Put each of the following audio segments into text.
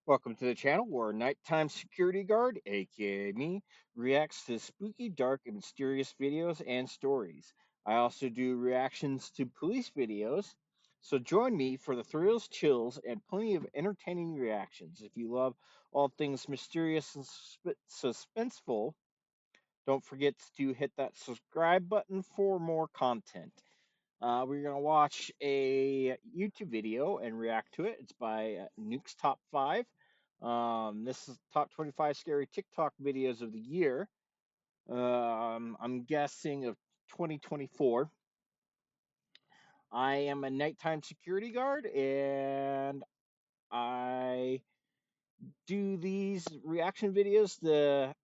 Welcome to the channel where nighttime security guard, aka me, reacts to spooky, dark, and mysterious videos and stories. I also do reactions to police videos, so join me for the thrills, chills, and plenty of entertaining reactions. If you love all things mysterious and suspenseful, don't forget to hit that subscribe button for more content. We're going to watch a YouTube video and react to it. It's by Nuke's Top 5. This is top 25 scary TikTok videos of the year. I'm guessing of 2024. I am a nighttime security guard and I do these reaction videos to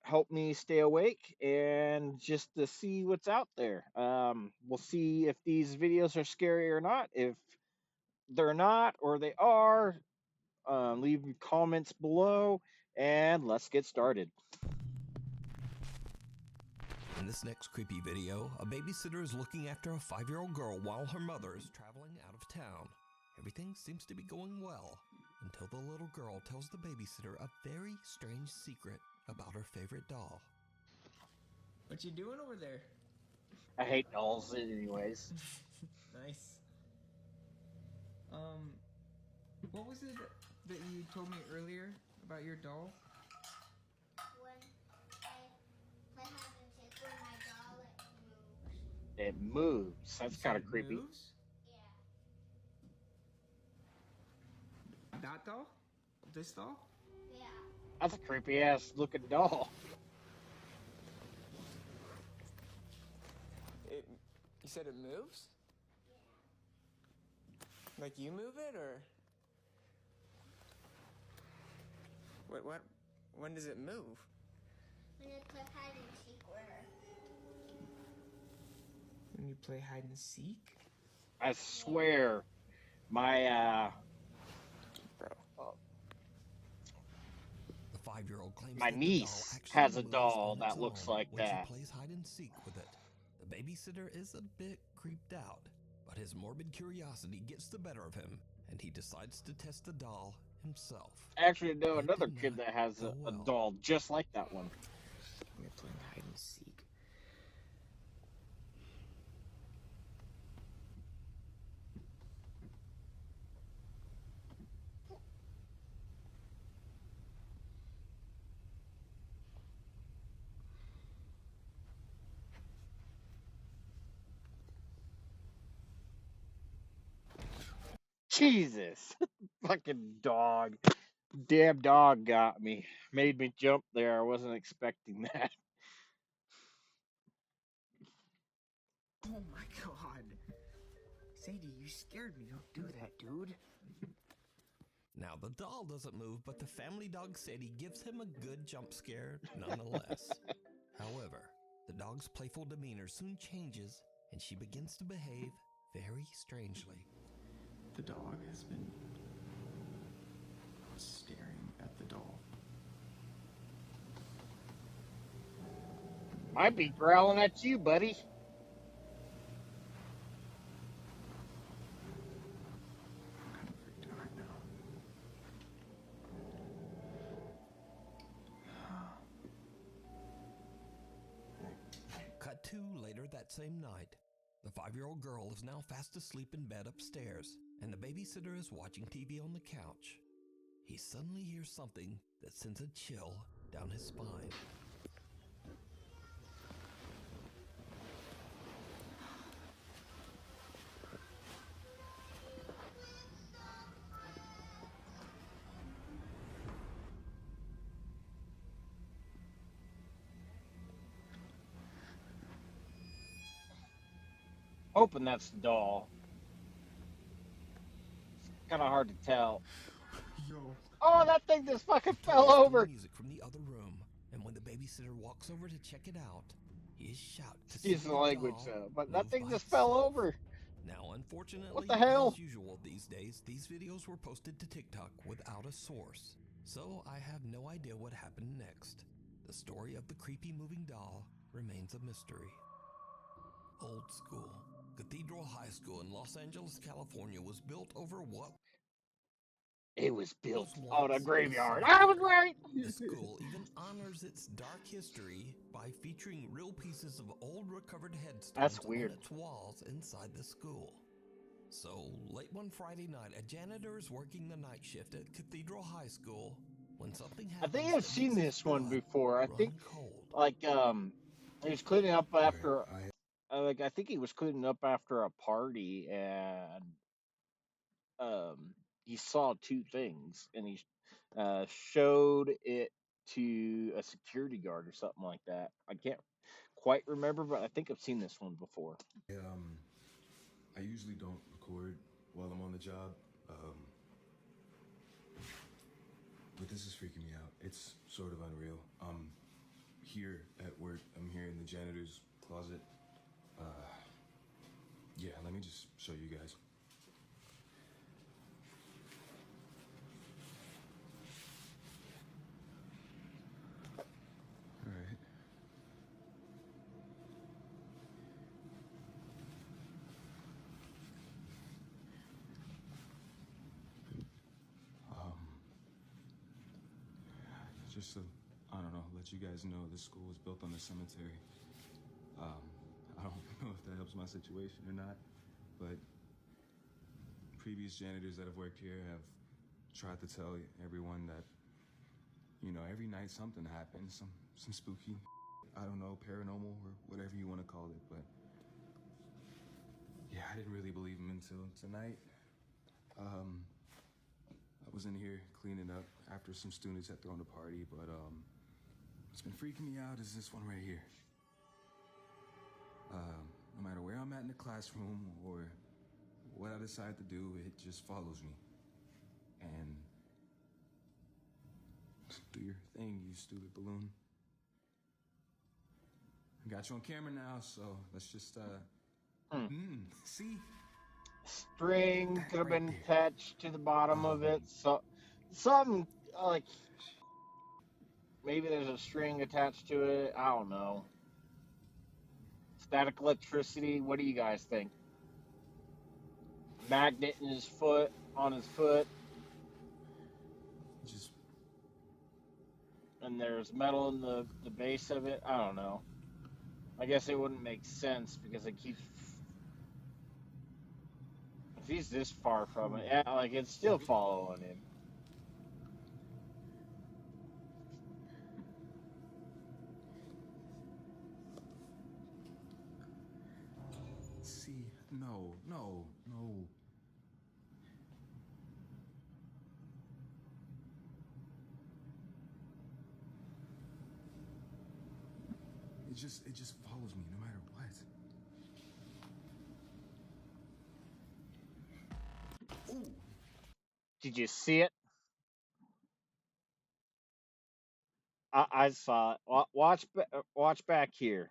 help me stay awake and just to see what's out there. We'll see if these videos are scary or not. If they're not or they are, leave comments below and let's get started. In this next creepy video, a babysitter is looking after a 5-year-old girl while her mother is traveling out of town. Everything seems to be going well until the little girl tells the babysitter a very strange secret about her favorite doll. What you doing over there? I hate dolls anyways. Nice. Um, what was it that you told me earlier about your doll? When I play hide and seek with my doll, it moves. It moves. You That's said kind of it creepy. moves? Yeah. That doll? This doll? Yeah. That's a creepy ass looking doll. You said it moves? Like you move it, or what? When does it move? When I play hide and seek with her. When you play hide and seek? I swear, my Bro. The 5-year-old claims my that the doll niece actually has a moves doll on its that looks own like when that. she plays hide and seek with it. The babysitter is a bit creeped out, but his morbid curiosity gets the better of him, and he decides to test the doll himself. I actually know It another did kid not that has go a well. doll just like that one. We're playing hide and seek. Jesus, fucking dog. Damn dog got me. Made me jump there. I wasn't expecting that. Oh my god. Sadie, you scared me. Don't do that, dude. Now, the doll doesn't move, but the family dog Sadie gives him a good jump scare nonetheless. However, the dog's playful demeanor soon changes, and she begins to behave very strangely. The dog has been staring at the doll. Might be growling at you, buddy. I'm kind of freaked out right now. Cut to later that same night. The 5-year-old girl is now fast asleep in bed upstairs, and the babysitter is watching TV on the couch. He suddenly hears something that sends a chill down his spine. Hoping that's the doll. Kind of hard to tell. Yo. Oh, that thing just fucking It fell turns to over. music from the other room, and when the babysitter walks over to check it out, he is shocked to see Excuse the the language, doll but that move thing by just fell itself. over. Now, What the unfortunately, hell? as usual these days, these videos were posted to TikTok without a source, so I have no idea what happened next. The story of the creepy moving doll remains a mystery. Old School. Cathedral High School in Los Angeles, California was built over what It was built Was on a once graveyard. a I was cemetery. right. The school even honors its dark history by featuring real pieces of old recovered headstones That's on weird. its walls inside the school. So, late one Friday night, a janitor is working the night shift at Cathedral High School when something I happens think I've that makes seen his this one blood before. I think run cold. like he was cleaning up after Right. like I think he was cleaning up after a party and he saw two things and he showed it to a security guard or something like that. I can't quite remember, but I think I've seen this one before. I usually don't record while I'm on the job, but this is freaking me out. It's sort of unreal. Here at work, I'm here in the janitor's closet. Yeah, let me just show you guys. All right. Just to, I don't know, let you guys know this school was built on a cemetery. I don't know if that helps my situation or not, but previous janitors that have worked here have tried to tell everyone that, you know, every night something happens, some spooky, I don't know, paranormal or whatever you want to call it, but yeah, I didn't really believe him until tonight. I was in here cleaning up after some students had thrown a party, but what's been freaking me out is this one right here. No matter where I'm at in the classroom or what I decide to do, it just follows me. And do your thing, you stupid balloon. I got you on camera now, so let's just see? String That could have right been there. attached to the bottom of it. Um, So something like maybe there's a string attached to it. I don't know. Static electricity. What do you guys think? Magnet in his foot, on his foot, just and there's metal in the base of it. I don't know. I guess it wouldn't make sense because it keeps. If he's this far from it, yeah, like it's still following him. see. No, no, no. It just follows me no matter what. Ooh. Did you see it? I saw it. Watch back here.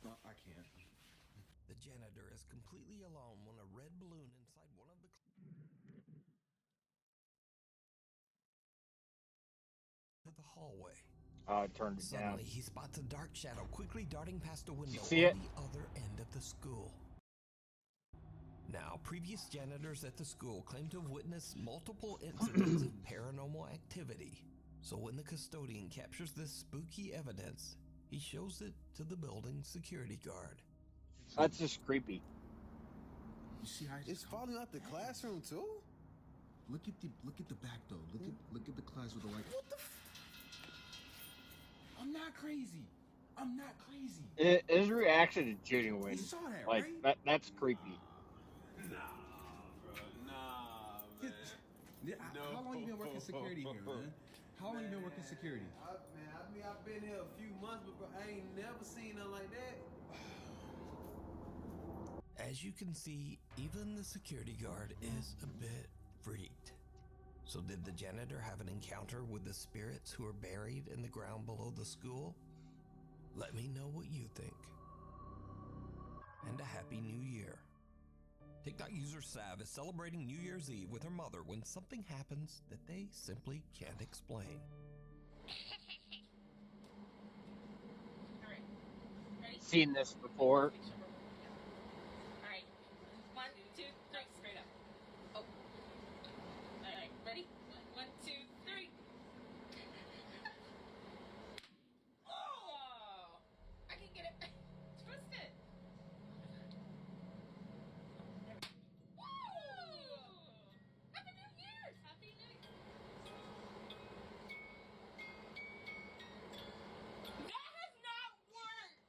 No, I can't. The janitor is completely alone when a red balloon inside one of the to the hallway. I turned it down. Suddenly, he spots a dark shadow quickly darting past a Did you window see on it? the other end of the school. Now, previous janitors at the school claim to have witnessed multiple incidents of paranormal activity. So when the custodian captures this spooky evidence, he shows it to the building's security guard. That's just creepy. You see how It's falling out the classroom too? look at the back though. Look at the class with the white. What the I'm not crazy. I'm not crazy. His reaction is genuine. You saw that, Like right? that's creepy. Nah, bro. Nah, man. Yeah, how long you been working security here, man? How long you been working security? I've been here a few months, but bro, I ain't never seen nothing like that. As you can see, even the security guard is a bit freaked. So did the janitor have an encounter with the spirits who are buried in the ground below the school? Let me know what you think. And a happy new year. TikTok user Sav is celebrating New Year's Eve with her mother when something happens that they simply can't explain. seen this before. Alright. 1, 2, 3. Straight up. Oh. Alright, ready? 1, 2, 3. Oh! I can get it. Twist it. Woo! Happy New Year's! Happy New Year! That has not worked!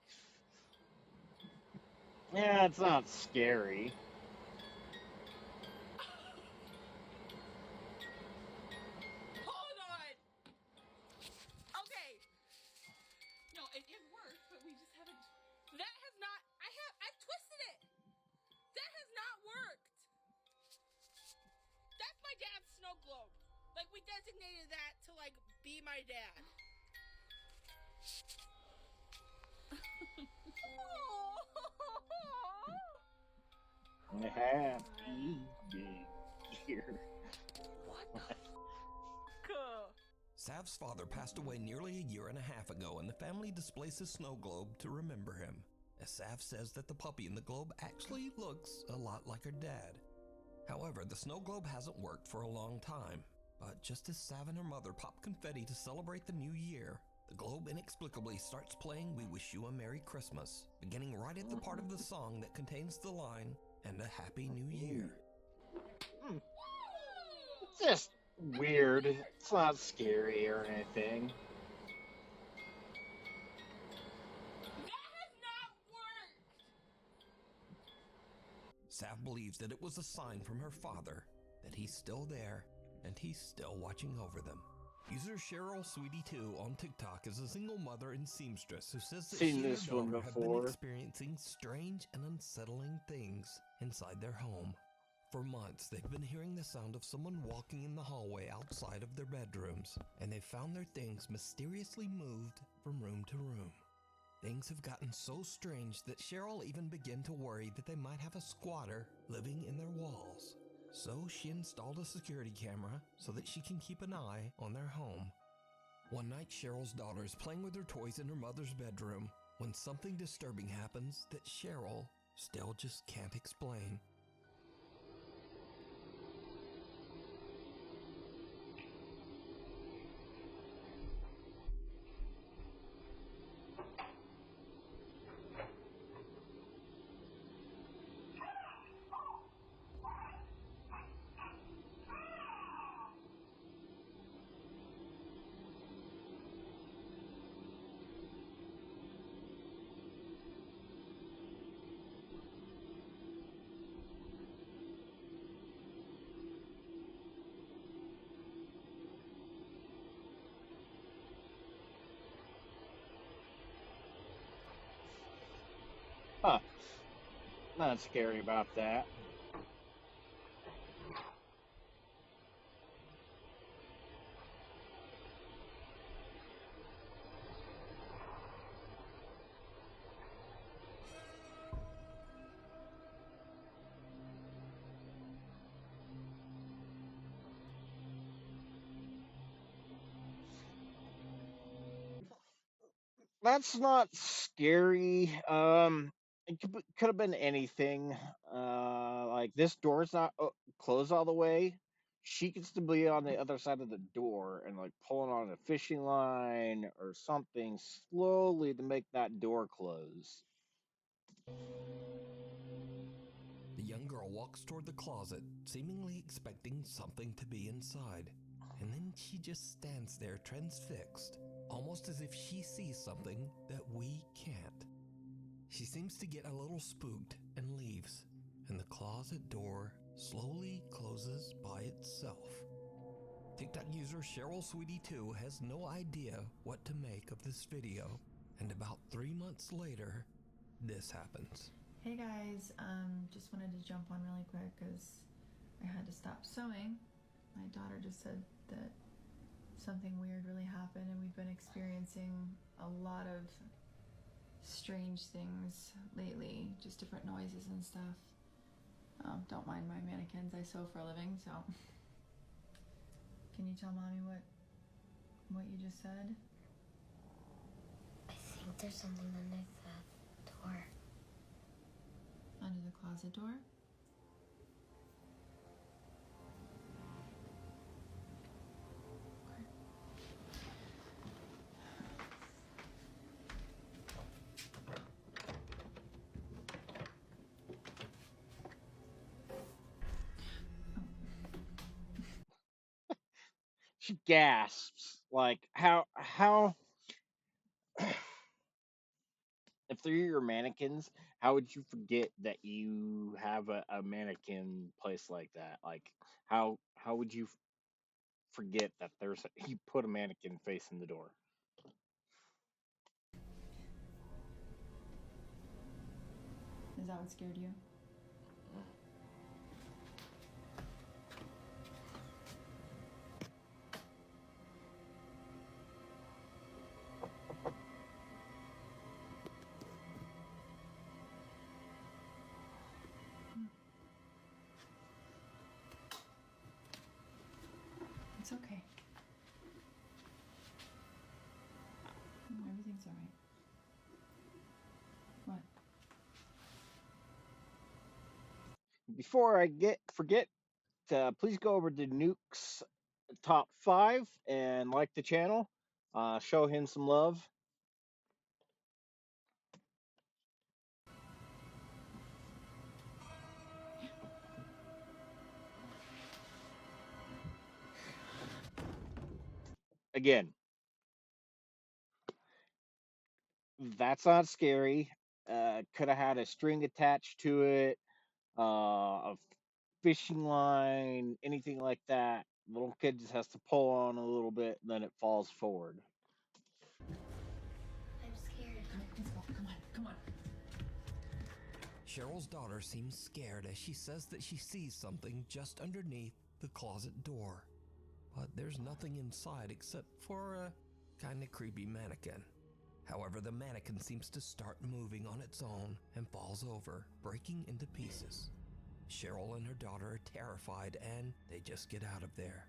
Yeah, it's not scary. Hold on! Okay. No, it worked, but we just haven't. That has not. I've twisted it. That has not worked. That's my dad's snow globe. Like, we designated that to, like, be my dad. Happy New Year. What the fuck? Sav's father passed away nearly a year and a half ago, and the family displays his snow globe to remember him, as Sav says that the puppy in the globe actually looks a lot like her dad. However, the snow globe hasn't worked for a long time, but just as Sav and her mother pop confetti to celebrate the new year, the globe inexplicably starts playing We Wish You a Merry Christmas, beginning right at the part of the song that contains the line, "And a Happy New Year." It's just weird. It's not scary or anything. That has not worked. Sav believes that it was a sign from her father that he's still there and he's still watching over them. User Cheryl Sweetie2 on TikTok is a single mother and seamstress who says that Seen she and this her one daughter have been before. experiencing strange and unsettling things inside their home. For months, they've been hearing the sound of someone walking in the hallway outside of their bedrooms, and they've found their things mysteriously moved from room to room. Things have gotten so strange that Cheryl even began to worry that they might have a squatter living in their walls. So she installed a security camera so that she can keep an eye on their home. One night, Cheryl's daughter is playing with her toys in her mother's bedroom when something disturbing happens that Cheryl still just can't explain. Huh. Not scary about that. That's not scary. It could have been anything. Like this door's not closed all the way. She gets to be on the other side of the door and like pulling on a fishing line or something slowly to make that door close. The young girl walks toward the closet, seemingly expecting something to be inside. And then she just stands there transfixed, almost as if she sees something that we can't. She seems to get a little spooked and leaves, and the closet door slowly closes by itself. TikTok user Cheryl Sweetie2 has no idea what to make of this video, and about 3 months later, this happens. Hey guys, just wanted to jump on really quick because I had to stop sewing. My daughter just said that something weird really happened and we've been experiencing a lot of strange things lately, just different noises and stuff. Don't mind my mannequins, I sew for a living, so. Can you tell mommy what you just said? I think there's something underneath that Or under the closet door? She gasps. Like, how if they're your mannequins, how would you forget that you have a mannequin place like that? Like, how would you forget that you put a mannequin face in the door? Is that what scared you? It's okay. Everything's all right. What? Before I forget, please go over to Nuke's top 5 and like the channel. Show him some love. Again, that's not scary. Could have had a string attached to it, a fishing line, anything like that. Little kid just has to pull on a little bit, and then it falls forward. I'm scared. Let's go. Come on. Cheryl's daughter seems scared as she says that she sees something just underneath the closet door. But there's nothing inside except for a kinda creepy mannequin. However, the mannequin seems to start moving on its own and falls over, breaking into pieces. Cheryl and her daughter are terrified and they just get out of there.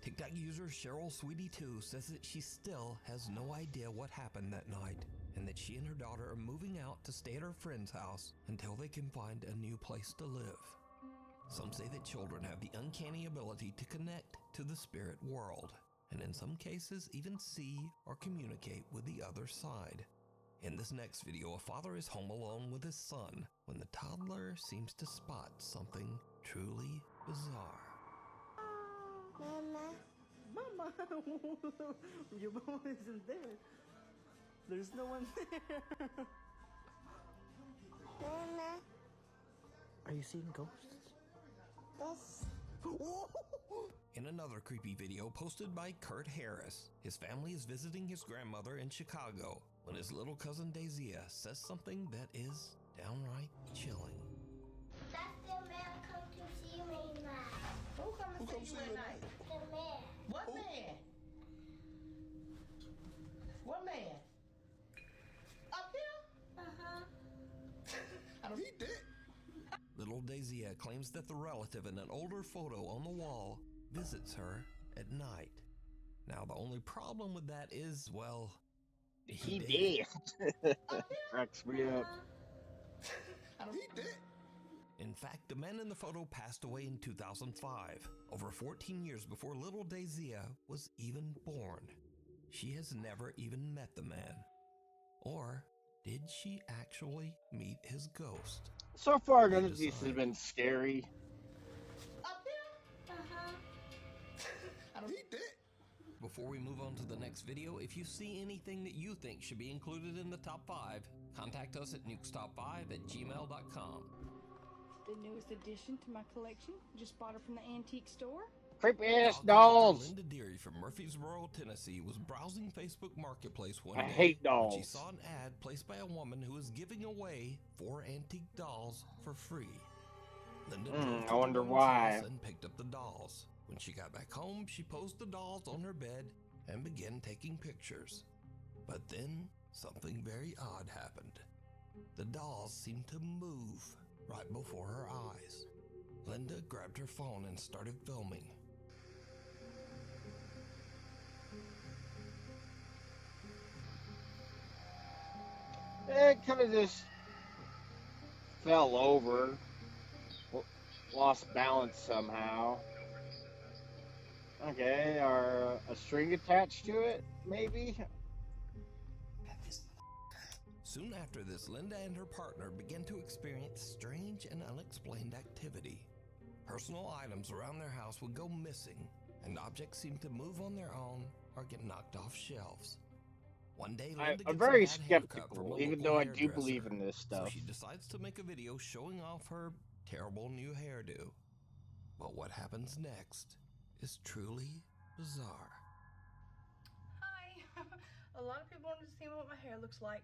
TikTok user Cheryl Sweetie2 says that she still has no idea what happened that night and that she and her daughter are moving out to stay at her friend's house until they can find a new place to live. Some say that children have the uncanny ability to connect to the spirit world, and in some cases even see or communicate with the other side. In this next video, a father is home alone with his son when the toddler seems to spot something truly bizarre. Mama. Mama, your mom isn't there. There's no one there. Mama. Are you seeing ghosts? This. In another creepy video posted by Kurt Harris, his family is visiting his grandmother in Chicago when his little cousin Daisy says something that is downright chilling. That's the man come to see me now. Who come to see you at night? The man. What man? What man? Up here? Uh-huh. I don't. He did. Little Daisy claims that the relative in an older photo on the wall visits her at night. Now, the only problem with that is, well, he did. Cracks me up. He did. In fact, the man in the photo passed away in 2005, over 14 years before little Daisy was even born. She has never even met the man. Or did she actually meet his ghost? So far, You none of these decide. has been scary. Up here? Uh-huh. He did. Before we move on to the next video, if you see anything that you think should be included in the top 5, contact us at nukestop5@gmail.com. The newest addition to my collection. Just bought her from the antique store. Creepy ass Dog collector dolls. Linda Deary from Murfreesboro, Tennessee was browsing Facebook Marketplace one I day hate when she dolls. saw an ad placed by a woman who was giving away 4 antique dolls for free. Linda drove to I wonder the woman's why. house and picked up the dolls. When she got back home, she posed the dolls on her bed and began taking pictures. But then something very odd happened. The dolls seemed to move right before her eyes. Linda grabbed her phone and started filming. It kind of just fell over, lost balance somehow. Okay, or a string attached to it, maybe? Soon after this, Linda and her partner began to experience strange and unexplained activity. Personal items around their house would go missing, and objects seemed to move on their own or get knocked off shelves. One day, Linda I'm gets a very bad haircut from skeptical, a even local though I do believe hairdresser, in this so stuff. she decides to make a video showing off her terrible new hairdo. But what happens next is truly bizarre. Hi. A lot of people wanted to see what my hair looks like.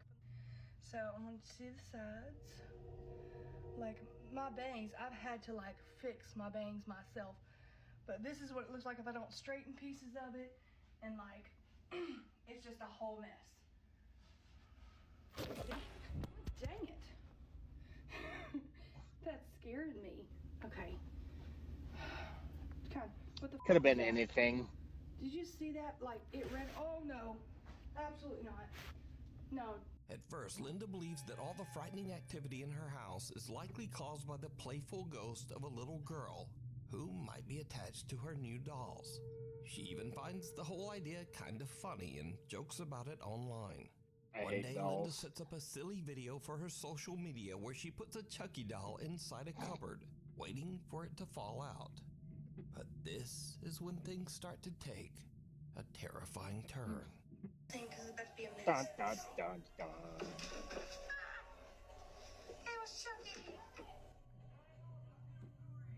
So I wanted to see the sides. Like my bangs, I've had to like fix my bangs myself. But this is what it looks like if I don't straighten pieces of it. And like, it's just a whole mess. Dang it. That scared me. Okay. God, what the Could have fuck was been that? anything. Did you see that? Like, it ran. Oh no. Absolutely not. No. At first, Linda believes that all the frightening activity in her house is likely caused by the playful ghost of a little girl who might be attached to her new dolls. She even finds the whole idea kind of funny and jokes about it online. I One hate day, dolls. Linda sets up a silly video for her social media where she puts a Chucky doll inside a cupboard, waiting for it to fall out. But this is when things start to take a terrifying turn. Dun, dun, dun, dun.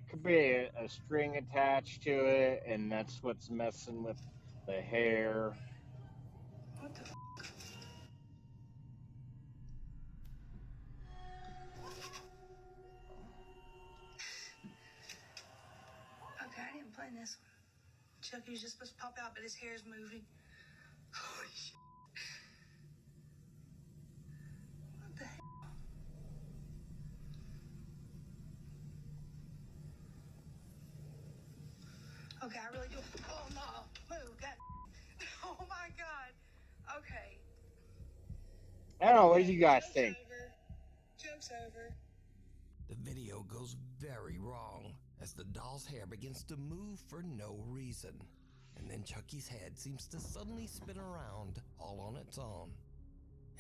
Could be a string attached to it, and that's what's messing with the hair. What the f? Okay, I didn't plan this one. Chucky's just supposed to pop out, but his hair is moving. Holy shit. What the hell? Okay, I really do. Oh no, move that. Oh my god. Okay. I don't know, what do you guys Joke's think? over. Joke's over. The video goes very wrong as the doll's hair begins to move for no reason. And then Chucky's head seems to suddenly spin around all on its own.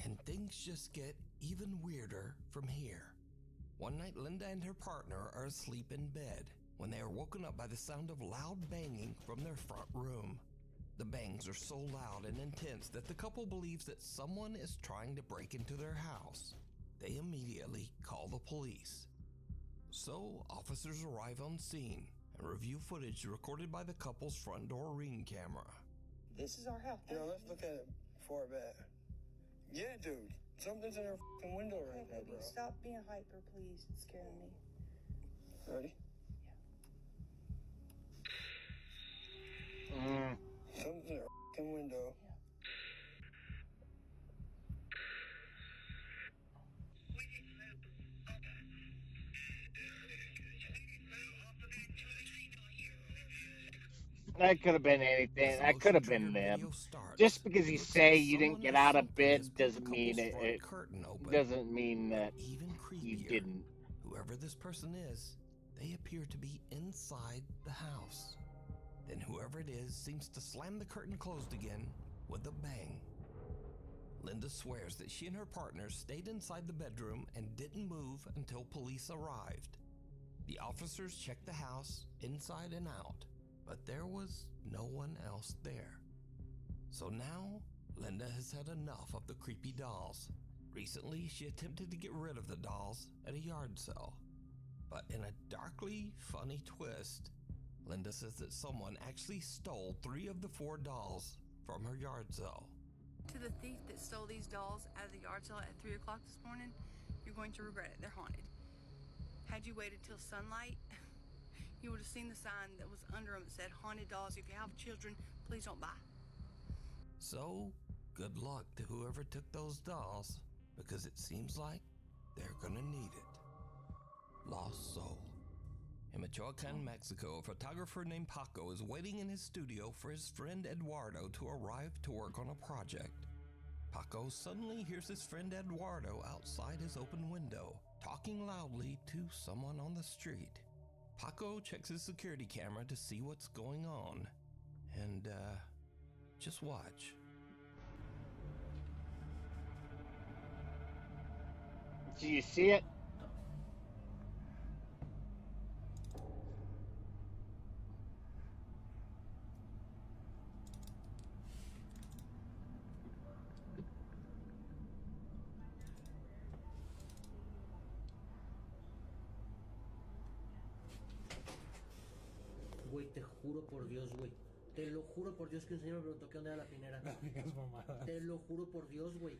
And things just get even weirder from here. One night, Linda and her partner are asleep in bed when they are woken up by the sound of loud banging from their front room. The bangs are so loud and intense that the couple believes that someone is trying to break into their house. They immediately call the police. So, officers arrive on scene and review footage recorded by the couple's front door ring camera. This is our house. You know, let's look at it before bed. Yeah, dude. Something's in our fucking window right now, bro. Stop being hyper, please. It's scaring me. Ready? Mm. Something's in our fucking window. That could have been anything. As the That could have motion-triggered been video them. starts, Just because it you looks say like you didn't someone get or out of something has bed pulled the doesn't mean couple's front it curtain open. doesn't mean that Even you creepier, didn't. whoever this person is, they appear to be inside the house. Then whoever it is seems to slam the curtain closed again with a bang. Linda swears that she and her partners stayed inside the bedroom and didn't move until police arrived. The officers checked the house inside and out, but there was no one else there. So now, Linda has had enough of the creepy dolls. Recently, she attempted to get rid of the dolls at a yard sale. But in a darkly funny twist, Linda says that someone actually stole 3 of the 4 dolls from her yard sale. To the thief that stole these dolls out of the yard sale at 3 o'clock this morning, you're going to regret it. They're haunted. Had you waited till sunlight, you would have seen the sign that was under them that said, "Haunted dolls. If you have children, please don't buy." So, good luck to whoever took those dolls, because it seems like they're gonna need it. Lost Soul. In Michoacan, Mexico, a photographer named Paco is waiting in his studio for his friend Eduardo to arrive to work on a project. Paco suddenly hears his friend Eduardo outside his open window, talking loudly to someone on the street. Paco checks his security camera to see what's going on, and just watch. Do you see it? Güey, te juro por Dios, güey. Te lo juro por Dios que un señor me preguntó qué onda era la pinera. No digas mamadas. Te lo juro por Dios, güey.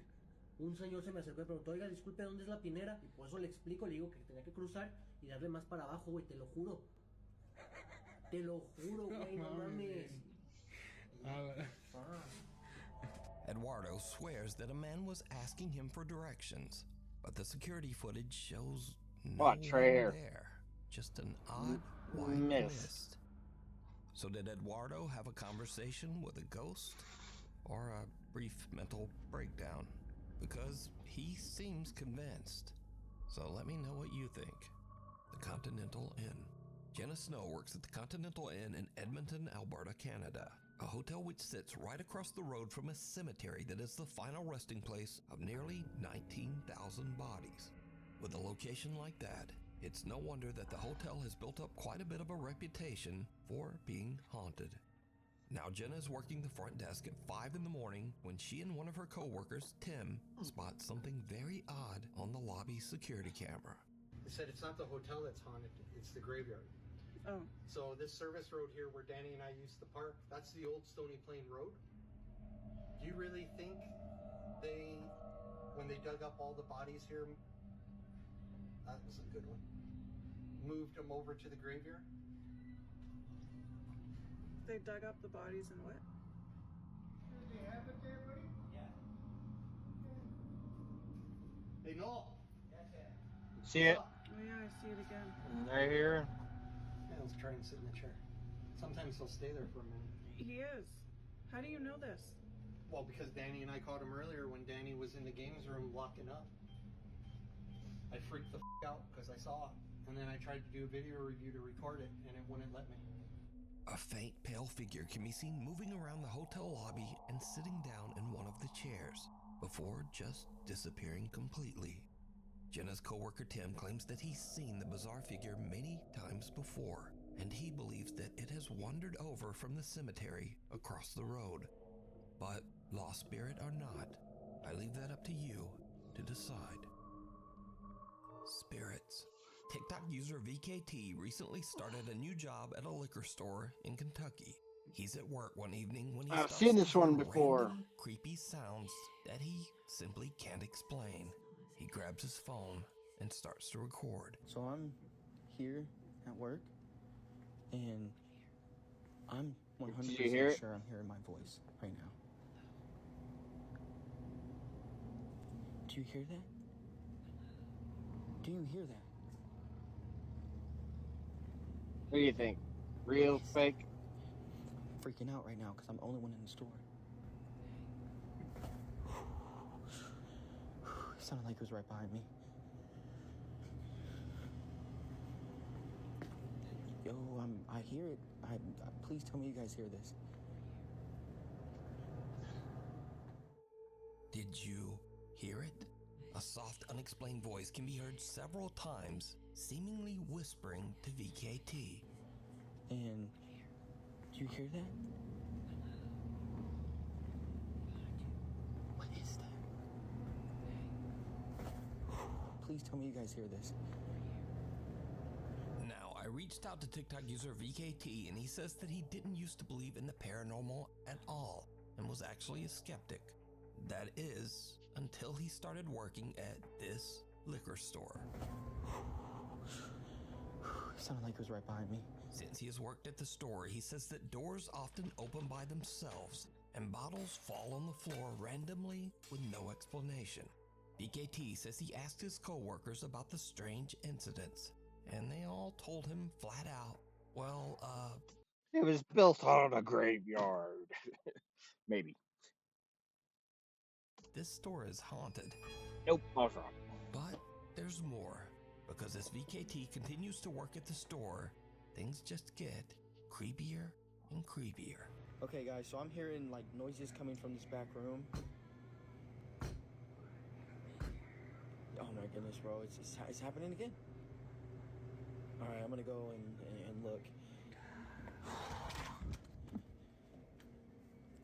Un señor se me acercó y preguntó, oiga, disculpe, ¿dónde es la pinera? Y por eso le explico, le digo que tenía que cruzar y darle más para abajo, güey, te lo juro. Te lo juro, güey, no mames. Eduardo swears that a man was asking him for directions, but the security footage shows no Watch right one here. there. Just an odd white mist. So did Eduardo have a conversation with a ghost? Or a brief mental breakdown? Because he seems convinced. So let me know what you think. The Continental Inn. Jenna Snow works at the Continental Inn in Edmonton, Alberta, Canada. A hotel which sits right across the road from a cemetery that is the final resting place of nearly 19,000 bodies. With a location like that, it's no wonder that the hotel has built up quite a bit of a reputation for being haunted. Now Jenna is working the front desk at 5 in the morning when she and one of her co-workers, Tim, spot something very odd on the lobby security camera. They said it's not the hotel that's haunted, it's the graveyard. Oh. So this service road here where Danny and I used to park, that's the old Stony Plain Road. Do you really think they, when they dug up all the bodies here, that was a good one, moved them over to the graveyard? They dug up the bodies and what? They have it there, buddy? Yeah. They know. See it? Oh yeah, I see it again. Right here. Yeah, let's try and sit in the chair. Sometimes they'll stay there for a minute. He is. How do you know this? Well, because Danny and I caught him earlier when Danny was in the games room locking up. I freaked the out because I saw it. And then I tried to do a video review to record it, and it wouldn't let me. A faint, pale figure can be seen moving around the hotel lobby and sitting down in one of the chairs, before just disappearing completely. Jenna's coworker Tim claims that he's seen the bizarre figure many times before, and he believes that it has wandered over from the cemetery across the road. But lost spirit or not, I leave that up to you to decide. Spirits. TikTok user VKT recently started a new job at a liquor store in Kentucky. He's at work one evening when he I've starts seen to this one hear before. random, creepy sounds that he simply can't explain. He grabs his phone and starts to record. So I'm here at work, and I'm 100% Did you hear it? sure I'm hearing my voice right now. Do you hear that? Do you hear that? What do you think? Real, fake? I'm freaking out right now because I'm the only one in the store. It sounded like it was right behind me. Yo, I hear it. Please tell me you guys hear this. Did you hear it? A soft, unexplained voice can be heard several times, seemingly whispering to VKT. And do you hear that? What is that? Please tell me you guys hear this. Now, I reached out to TikTok user VKT, and he says that he didn't used to believe in the paranormal at all, and was actually a skeptic. That is, until he started working at this liquor store. It sounded like it was right behind me. Since he has worked at the store, he says that doors often open by themselves, and bottles fall on the floor randomly with no explanation. VKT says he asked his co-workers about the strange incidents, and they all told him flat out, well, It was built on a graveyard. Maybe. this store is haunted. Nope, I was wrong. But there's more, because as VKT continues to work at the store, things just get creepier and creepier. Okay, guys, so I'm hearing like noises coming from this back room. Oh my goodness, bro, it's happening again. All right, I'm gonna go and look.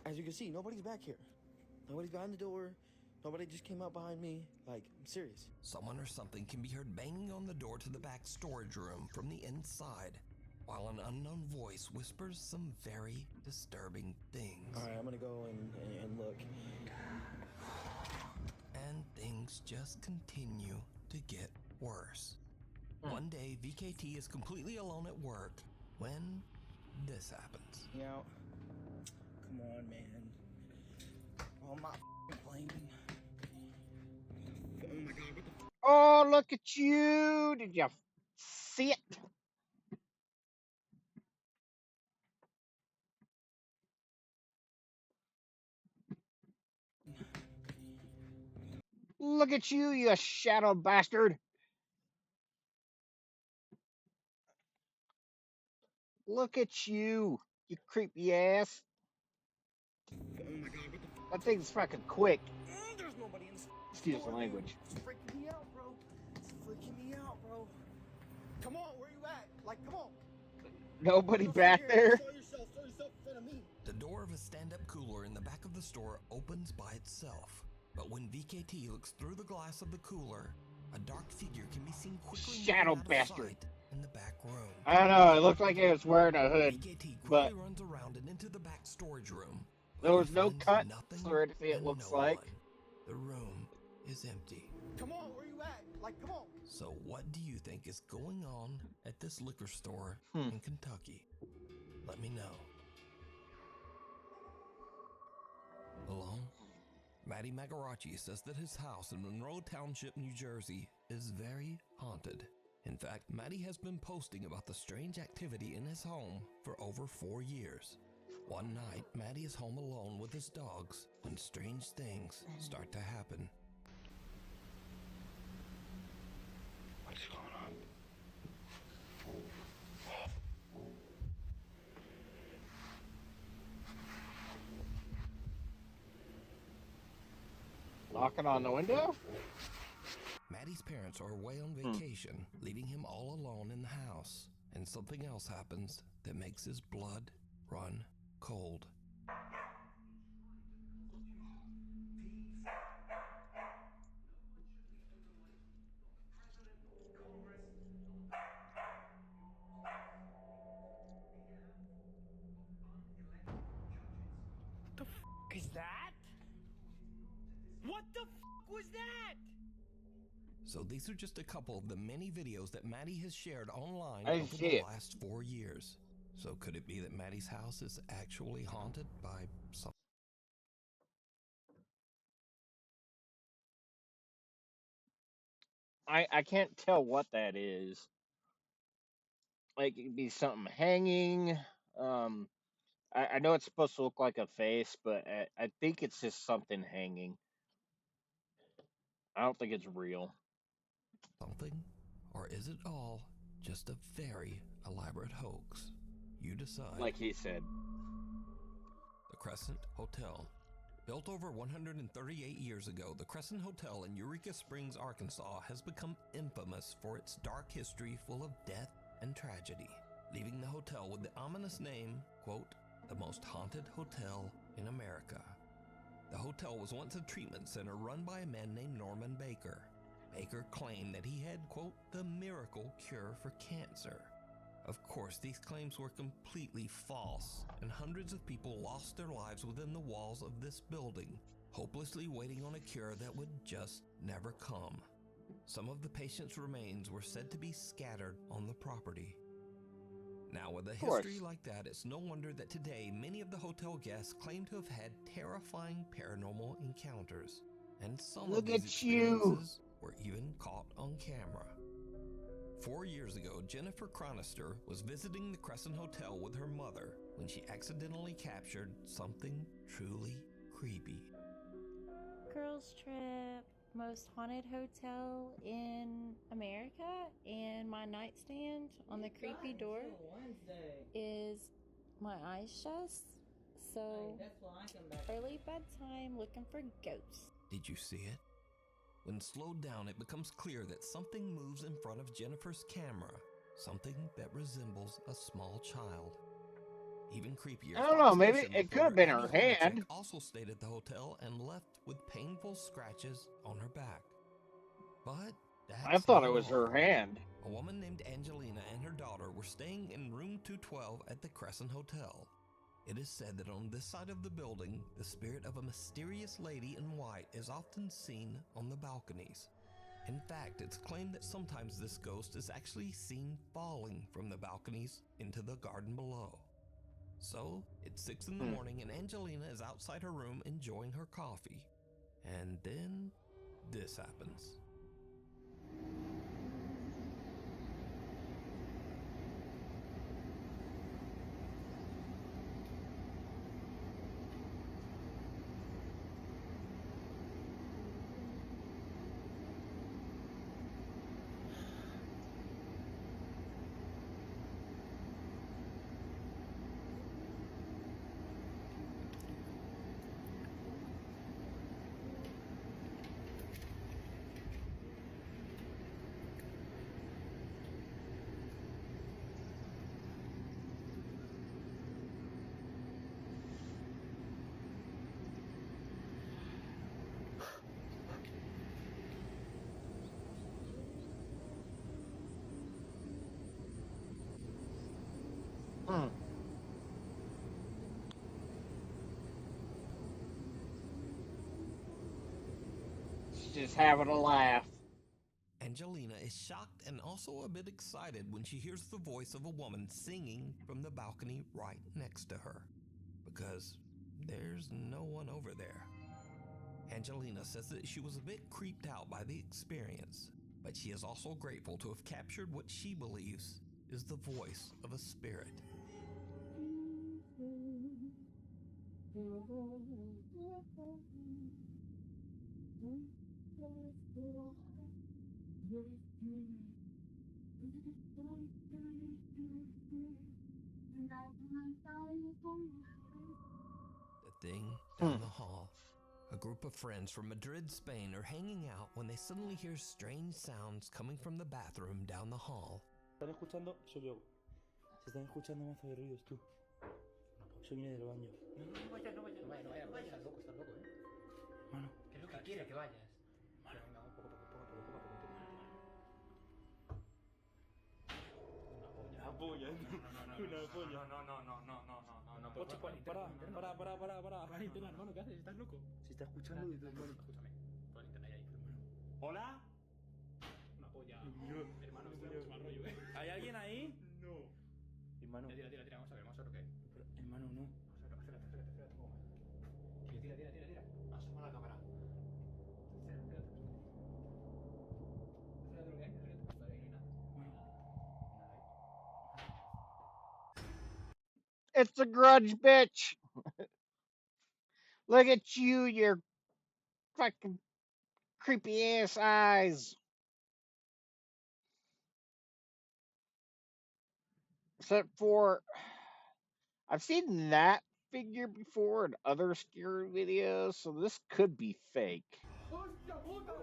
As you can see, nobody's back here. Nobody's behind the door. Nobody just came out behind me. Like, I'm serious. Someone or something can be heard banging on the door to the back storage room from the inside, while an unknown voice whispers some very disturbing things. All right, I'm gonna go and look. And things just continue to get worse. One day, VKT is completely alone at work when this happens. You know, come on, man. Oh, I'm not playing. Oh my god, what the Oh, look at you! Did you see it? Look at you, you shadow bastard! Look at you, you creepy ass! Oh my god, what the That thing's fucking quick. There's nobody in this Excuse store, the language. Dude. It's freaking me out, bro. It's freaking me out, bro. Come on, where you at? Like, come on. Nobody back there? Show yourself in front of me. The door of a stand-up cooler in the back of the store opens by itself. But when VKT looks through the glass of the cooler, a dark figure can be seen quickly Shadow moving out of bastard. sight in the back room. I don't know, it looked like it was wearing a hood, VKT but quickly runs around and into the back storage room. there was He no finds cuts nothing or anything, it and looks no like. one. The room is empty. Come on, where you at? Like, come on. So what do you think is going on at this liquor store in Kentucky? Let me know. Alone? Matty Magarachi says that his house in Monroe Township, New Jersey is very haunted. In fact, Matty has been posting about the strange activity in his home for over 4 years. One night, Matty is home alone with his dogs when strange things start to happen. What's going on? Knocking on the window? Matty's parents are away on vacation, leaving him all alone in the house. And something else happens that makes his blood run cold. What the f is that? What the f was that? So these are just a couple of the many videos that Matty has shared online I over see the it. last 4 years. So could it be that Matty's house is actually haunted by something? I can't tell what that is. Like, it could be something hanging. I know it's supposed to look like a face, but I think it's just something hanging. I don't think it's real. Or is it all just a very elaborate hoax? You decide. Like he said. The Crescent Hotel. Built over 138 years ago, the Crescent Hotel in Eureka Springs, Arkansas has become infamous for its dark history full of death and tragedy, leaving the hotel with the ominous name, quote, the most haunted hotel in America. The hotel was once a treatment center run by a man named Norman Baker. Baker claimed that he had, quote, the miracle cure for cancer. Of course, these claims were completely false, and hundreds of people lost their lives within the walls of this building, hopelessly waiting on a cure that would just never come. Some of the patients' remains were said to be scattered on the property. Now, with a history like that, it's no wonder that today many of the hotel guests claim to have had terrifying paranormal encounters, and some of these experiences were even caught on camera. 4 years ago, Jennifer Chronister was visiting the Crescent Hotel with her mother when she accidentally captured something truly creepy. girls trip, most haunted hotel in America, and my nightstand on the creepy door is my eyes shut. So early bedtime looking for ghosts. Did you see it? When slowed down, it becomes clear that something moves in front of Jennifer's camera, something that resembles a small child. Even creepier, I don't know, Fox maybe Nation it could have reporter been her Amy Hornacek hand. also stayed at the hotel and left with painful scratches on her back. But I that's thought not it was all. her hand. A woman named Angelina and her daughter were staying in room 212 at the Crescent Hotel. It is said that on this side of the building, the spirit of a mysterious lady in white is often seen on the balconies. In fact, it's claimed that sometimes this ghost is actually seen falling from the balconies into the garden below. So, it's 6 in the morning and Angelina is outside her room enjoying her coffee. And then, this happens. She's just having a laugh. Angelina is shocked and also a bit excited when she hears the voice of a woman singing from the balcony right next to her, because there's no one over there. Angelina says that she was a bit creeped out by the experience, but she is also grateful to have captured what she believes is the voice of a spirit. The thing down the hall. A group of friends from Madrid, Spain are hanging out when they suddenly hear strange sounds coming from the bathroom down the hall. ¿Están escuchando? Soy yo. Se están escuchando mazo de ruidos, tú. Soy viene del baño. No vayas, estás loco, Mano. ¿Qué es lo que quiere que vayas? Mano. Venga, poco a poco. Una polla. Una polla. No. Ocho, para. Para internet, hermano, ¿qué haces? ¿Estás loco? Se está escuchando desde el baño. Escúchame, pon internet ahí. ¿Hola? Una polla. Hermano, esto da mucho mal rollo, ¿Hay alguien ahí? No. Hermano. Tira, vamos a ver lo que. Hermano, no. Acércate un poco más. Tira. Asoma la cámara. Acércate lo que hay. Vale, ahí no hay nada. It's a grudge, bitch. Look at you, your fucking creepy ass eyes. Except for, I've seen that figure before in other scary videos, so this could be fake. ¡Hostia puta!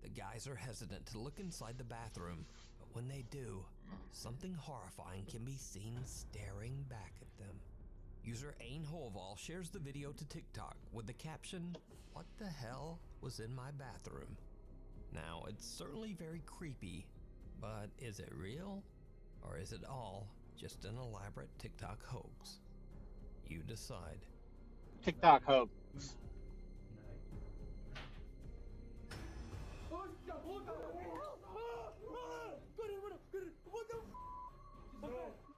The guys are hesitant to look inside the bathroom, but when they do, something horrifying can be seen staring back at them. User Ain Holval shares the video to TikTok with the caption, "What the hell was in my bathroom?" Now, it's certainly very creepy, but is it real? Or is it all just an elaborate TikTok hoax? You decide. TikTok hoax. ¡Hostia puta!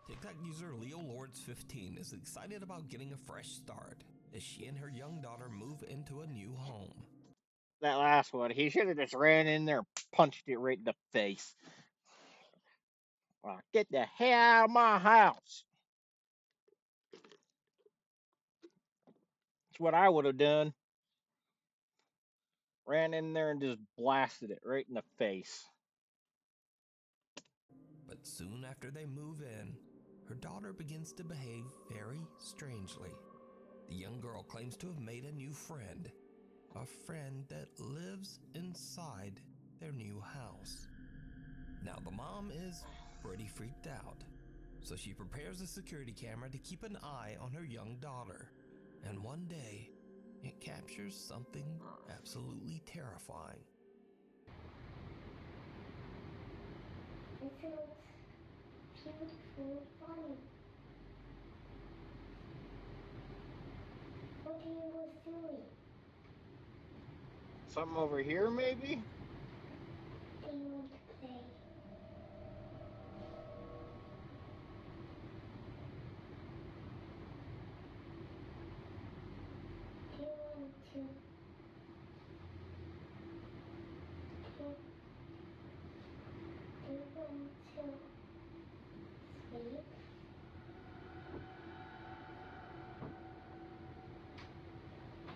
TikTok user Leo Lords 15 is excited about getting a fresh start as she and her young daughter move into a new home. That last one, he should have just ran in there and punched it right in the face. Get the hell out of my house. That's what I would have done. Ran in there and just blasted it right in the face. But soon after they move in, her daughter begins to behave very strangely. The young girl claims to have made a new friend, a friend that lives inside their new house. Now the mom is pretty freaked out, so she prepares a security camera to keep an eye on her young daughter. And one day, it captures something absolutely terrifying. It feels beautiful, funny. What he was doing? Something over here, maybe? They want to play. They want to. They want to sleep.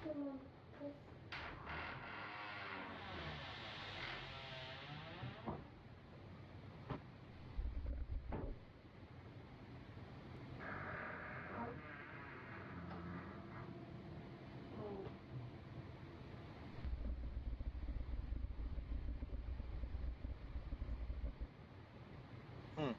Come on, please. Hmm.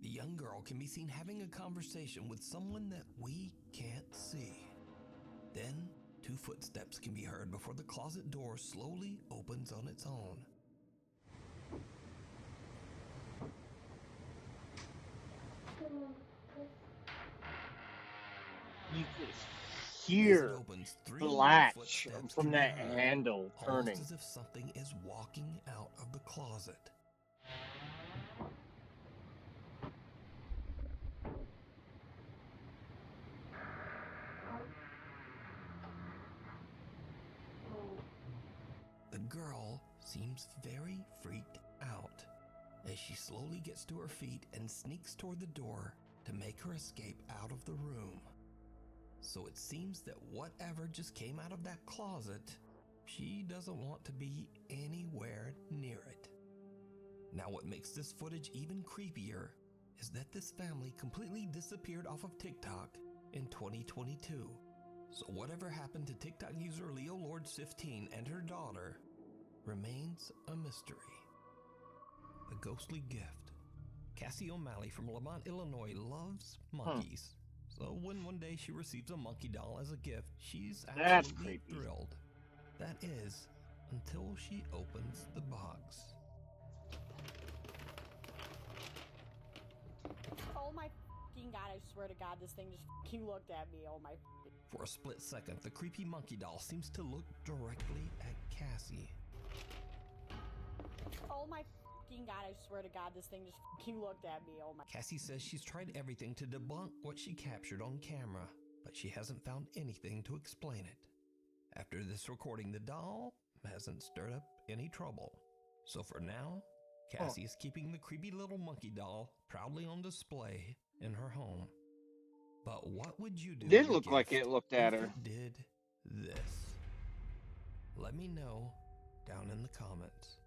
The young girl can be seen having a conversation with someone that we can't see. Then, 2 footsteps can be heard before the closet door slowly opens on its own. Come on, please. You could As it hear opens, 3 the more latch footsteps from can be that heard, handle almost turning. as if something is walking out of the closet. The girl seems very freaked out as she slowly gets to her feet and sneaks toward the door to make her escape out of the room. So it seems that whatever just came out of that closet, she doesn't want to be anywhere near it. Now what makes this footage even creepier is that this family completely disappeared off of TikTok in 2022. So whatever happened to TikTok user Leo Lords 15 and her daughter remains a mystery. A ghostly gift. Cassie O'Malley from Lamont, Illinois loves monkeys. So when one day she receives a monkey doll as a gift, she's That's absolutely creepy. thrilled. That is, until she opens the box. Oh my fucking god, I swear to god, this thing just fucking looked at me. Oh my. For a split second, the creepy monkey doll seems to look directly at Cassie. Oh my fucking god, I swear to god, this thing just fucking looked at me. Oh my. Cassie says she's tried everything to debunk what she captured on camera, but she hasn't found anything to explain it. After this recording, the doll hasn't stirred up any trouble. So for now, Cassie is keeping the creepy little monkey doll proudly on display in her home. But what would you do Did with a look like gift it looked at if her. it did this? Let me know down in the comments.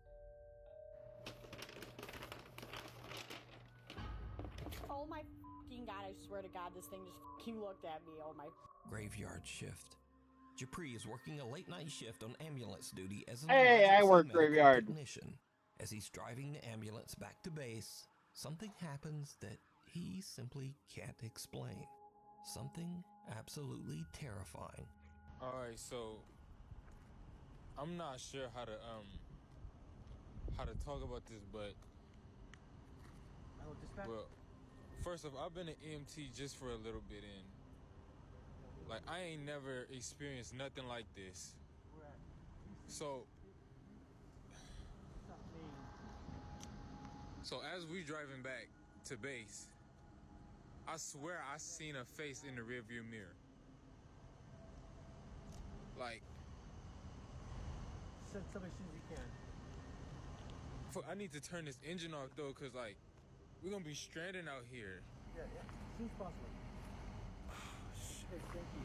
Oh my fucking god, I swear to god, this thing just fucking looked at me. Oh my. Graveyard shift. Japri is working a late night shift on ambulance duty as an Hey, I emergency work medical graveyard. technician. As he's driving the ambulance back to base, something happens that he simply can't explain. Something absolutely terrifying. Alright, so I'm not sure how to talk about this, but well, first off, I've been an EMT just for a little bit, and like I ain't never experienced nothing like this. So as we driving back to base, I swear I seen a face in the rearview mirror. Like, Send somebody as soon as you can. I need to turn this engine off though, cause like, we're gonna be stranded out here. Yeah, as soon as possible. Hey, thank you.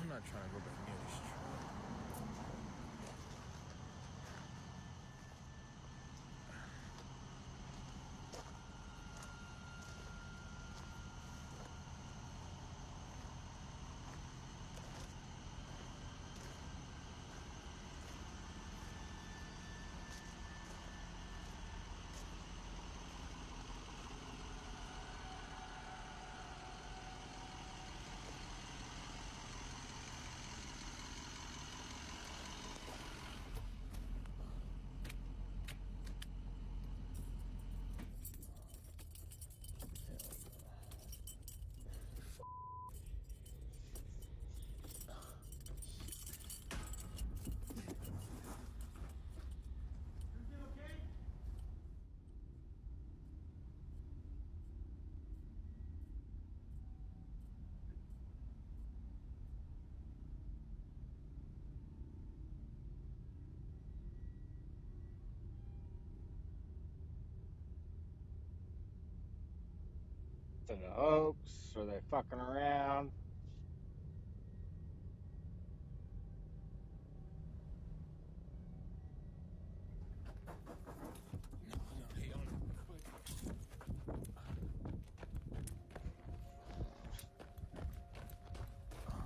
I'm not trying to go back near this truck. To the hoax? Are they fucking around?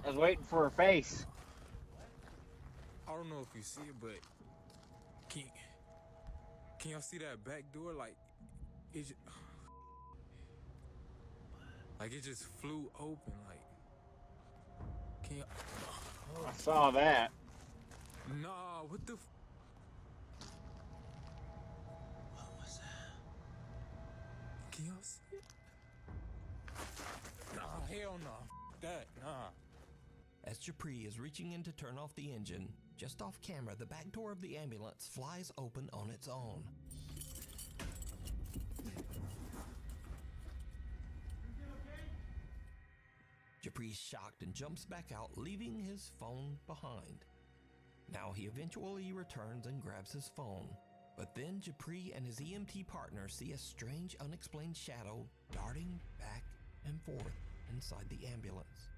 I was waiting for her face. I don't know if you see it, but can y'all see that back door? Like, it just flew open. Like, can y'all? I saw that. Nah, what the? What was that? Can y'all see it? Nah, hell no. That, nah. As Japri is reaching in to turn off the engine, just off camera, the back door of the ambulance flies open on its own. Japri's shocked and jumps back out, leaving his phone behind. Now he eventually returns and grabs his phone. But then Japri and his EMT partner see a strange, unexplained shadow darting back and forth inside the ambulance.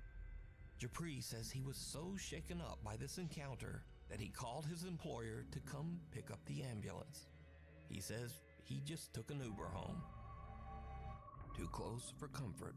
Japri says he was so shaken up by this encounter that he called his employer to come pick up the ambulance. He says he just took an Uber home. Too close for comfort.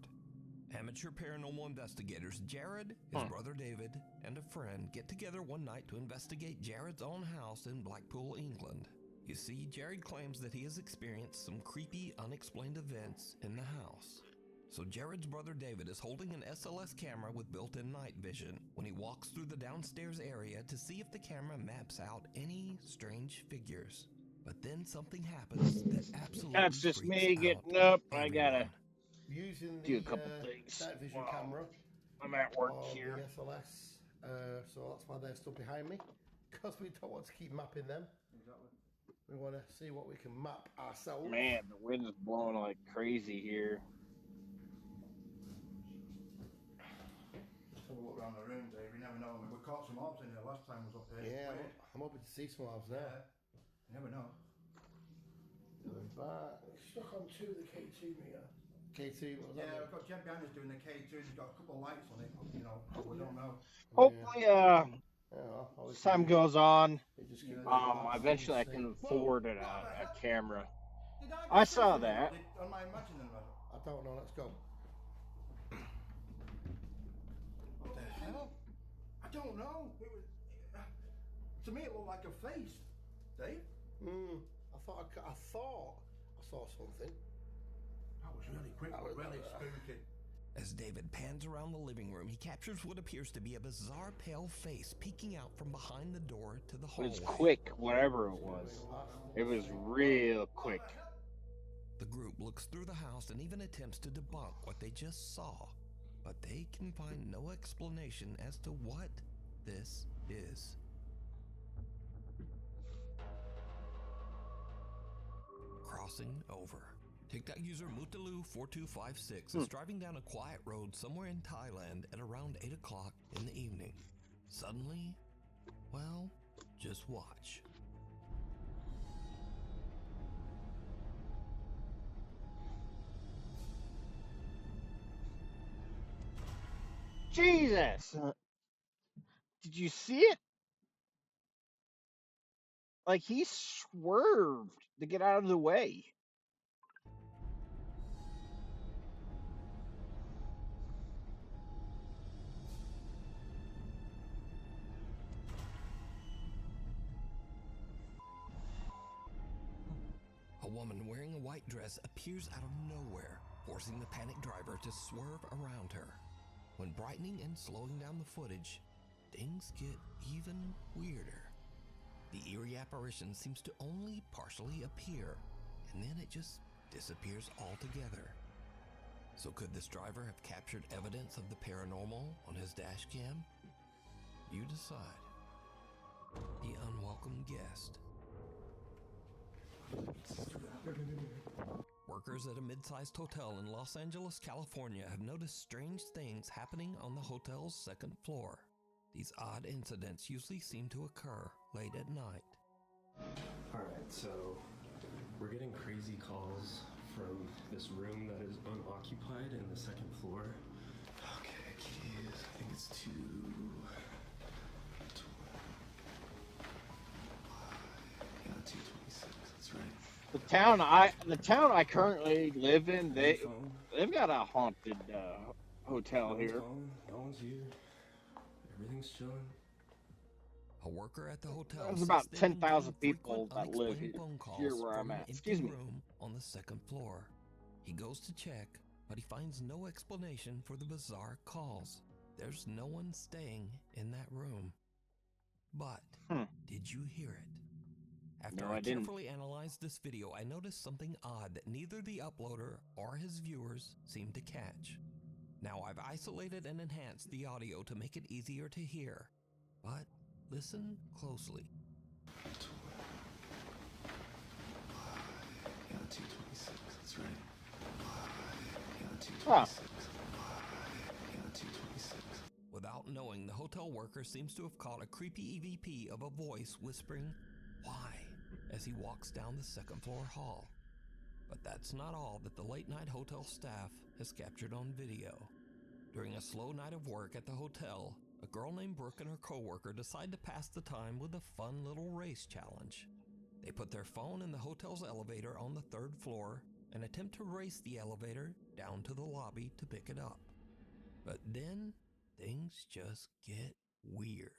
Amateur paranormal investigators Jared, his brother David, and a friend get together one night to investigate Jared's own house in Blackpool, England. You see, Jared claims that he has experienced some creepy, unexplained events in the house. So Jared's brother David is holding an SLS camera with built-in night vision when he walks through the downstairs area to see if the camera maps out any strange figures. But then something happens that absolutely That's just freaks me out getting up. I everyone. gotta Using do a the couple things. night vision Wow. camera I'm at work of here. the SLS, so that's why they're still behind me, because we don't want to keep mapping them. Exactly. We want to see what we can map ourselves. Man, the wind's blowing like crazy here. Just have a look around the room, Dave. You never know. We caught some orbs in here last time I was up here. Yeah, I'm hoping to see some ours now. Yeah. You never know. Going back. Stuck on two of the K2 meter. K2, what was that? Yeah, we've got Jeb behind us doing the K2 and he's got a couple of lights on it, you know, we don't know. Hopefully, as time goes on, eventually I can afford a camera. I saw that. Am I imagining that? I don't know, let's go. What the hell? I don't know. It was, to me it looked like a face. Dave? I thought I saw something. That was really quick, but really spooky. As David pans around the living room, he captures what appears to be a bizarre pale face peeking out from behind the door to the It hallway. was quick, whatever it was. It was real quick. The group looks through the house and even attempts to debunk what they just saw. but they can find no explanation as to what this is. Crossing over. TikTok user Mutalu4256 is driving down a quiet road somewhere in Thailand at around 8 o'clock in the evening. Suddenly, well, just watch. Jesus! Did you see it? Like, he swerved to get out of the way. A woman wearing a white dress appears out of nowhere, forcing the panicked driver to swerve around her. When brightening and slowing down the footage, things get even weirder. The eerie apparition seems to only partially appear, and then it just disappears altogether. So could this driver have captured evidence of the paranormal on his dash cam? You decide. The unwelcome guest. Workers at a mid-sized hotel in Los Angeles, California have noticed strange things happening on the hotel's second floor. These odd incidents usually seem to occur late at night. Alright, so we're getting crazy calls from this room that is unoccupied in the second floor. Okay, keys. I think it's 2. Yeah, 226. That's right. The town I currently live in, they've got a haunted hotel here. No one's here. Everything's chilling. A worker at the hotel There's says about they've been 10,000 getting people frequent that live unexplained phone here calls where from I'm an at. empty Excuse me. room on the second floor. He goes to check, but he finds no explanation for the bizarre calls. There's no one staying in that room. But did you hear it? After No, I I didn't. carefully analyzed this video, I noticed something odd that neither the uploader or his viewers seem to catch. Now I've isolated and enhanced the audio to make it easier to hear, but listen closely. Yeah, 226. That's right. Yeah, 226. Yeah, 226. Without knowing, the hotel worker seems to have caught a creepy EVP of a voice whispering, "Why?" as he walks down the second floor hall. But that's not all that the late-night hotel staff has captured on video. During a slow night of work at the hotel, a girl named Brooke and her coworker decide to pass the time with a fun little race challenge. They put their phone in the hotel's elevator on the 3rd floor and attempt to race the elevator down to the lobby to pick it up. But then, things just get weird.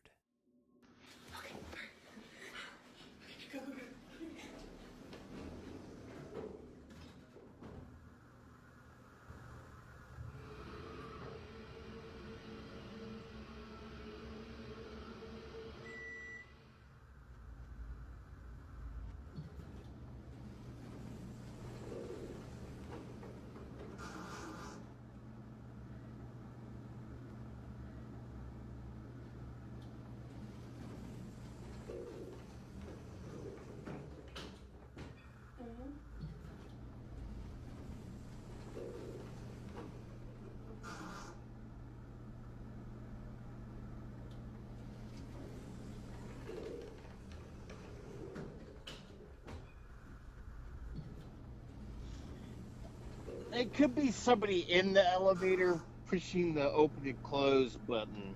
It could be somebody in the elevator pushing the open and close button.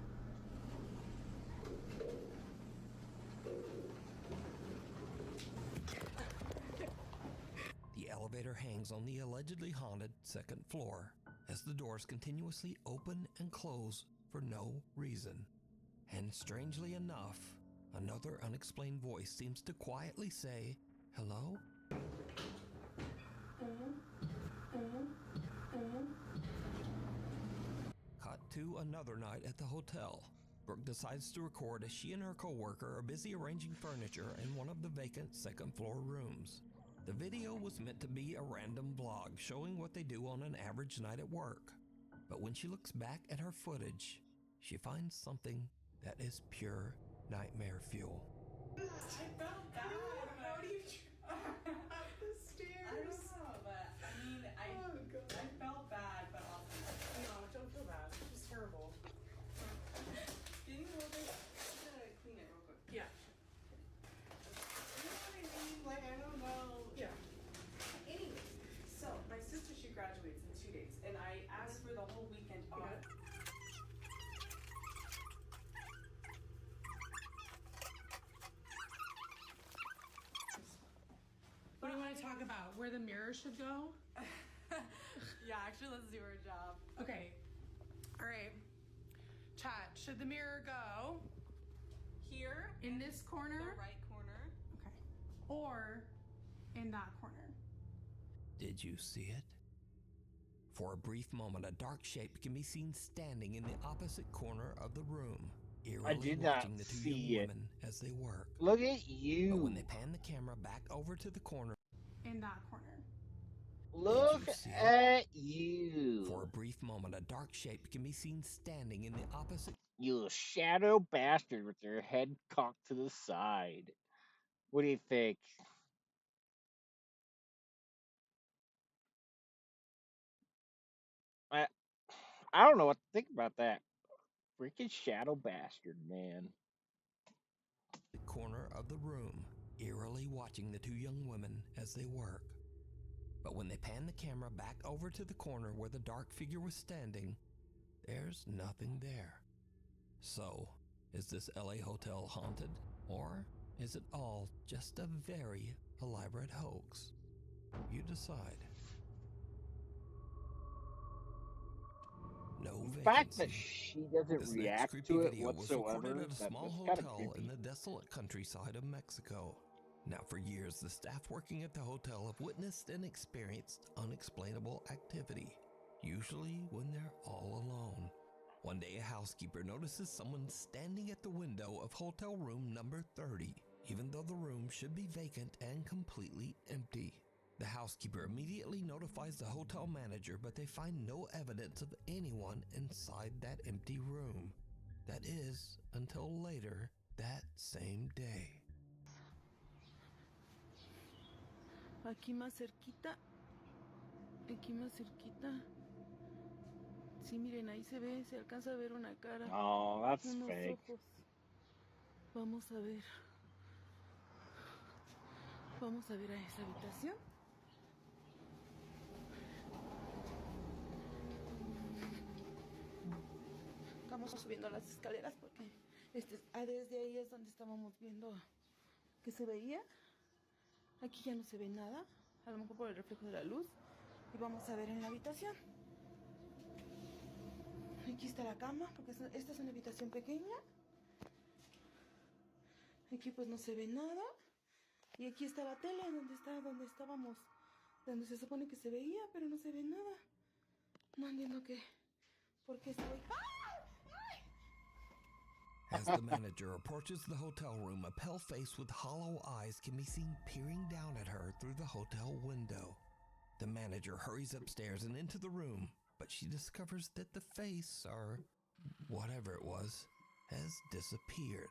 The elevator hangs on the allegedly haunted 2nd floor as the doors continuously open and close for no reason. And strangely enough, another unexplained voice seems to quietly say, "Hello?" Cut to another night at the hotel. Brooke decides to record as she and her coworker are busy arranging furniture in one of the vacant 2nd floor rooms. The video was meant to be a random vlog showing what they do on an average night at work. But when she looks back at her footage, she finds something that is pure nightmare fuel. I felt bad. How do you up the stairs? I don't know, but I mean, I felt bad, but also, no, don't feel bad. It was terrible. Can you hold it? I'm gonna clean it real quick. Yeah. You know what I mean? Like, I don't know. Yeah. Anyway, so my sister, she graduates in 2 days, and I asked for the whole weekend off. What do you want to talk about? Where the mirror should go? Yeah, actually, let's do our job. Okay. All right. Chat, should the mirror go Here. in this corner? The right corner. Okay. Or in that corner? Did you see it? For a brief moment, a dark shape can be seen standing in the opposite corner of the room, eerily did not watching the two see young it. women as they work. Look at you. But when they pan the camera back over to the corner, In that corner. Look at you. For a brief moment, a dark shape can be seen standing in the opposite. You shadow bastard with your head cocked to the side. What do you think? I don't know what to think about that. Freaking shadow bastard, man. The corner of the room, eerily watching the two young women as they work. But when they pan the camera back over to the corner where the dark figure was standing, there's nothing there. So, is this LA hotel haunted? Or is it all just a very elaborate hoax? You decide. No The vacancy. fact that she doesn't This next react creepy to it video was whatsoever, recorded at a that's small kind of hotel creepy. in the desolate countryside of Mexico. Now, for years, the staff working at the hotel have witnessed and experienced unexplainable activity, usually when they're all alone. One day, a housekeeper notices someone standing at the window of hotel room number 30, even though the room should be vacant and completely empty. The housekeeper immediately notifies the hotel manager, but they find no evidence of anyone inside that empty room. That is, until later that same day. Aquí más cerquita. Aquí más cerquita. Sí, miren, ahí se ve, se alcanza a ver una cara. Oh, that's unos fake. ojos. Vamos a ver. Vamos a ver a esa habitación. Estamos subiendo las escaleras porque desde ahí es donde estábamos viendo que se veía. Aquí ya no se ve nada, a lo mejor por el reflejo de la luz. Y vamos a ver en la habitación. Aquí está la cama, porque esta es una habitación pequeña. Aquí pues no se ve nada. Y aquí está la tele, donde estábamos, donde se supone que se veía, pero no se ve nada. No entiendo por qué estoy... As the manager approaches the hotel room, a pale face with hollow eyes can be seen peering down at her through the hotel window. The manager hurries upstairs and into the room, but she discovers that the face, or whatever it was, has disappeared.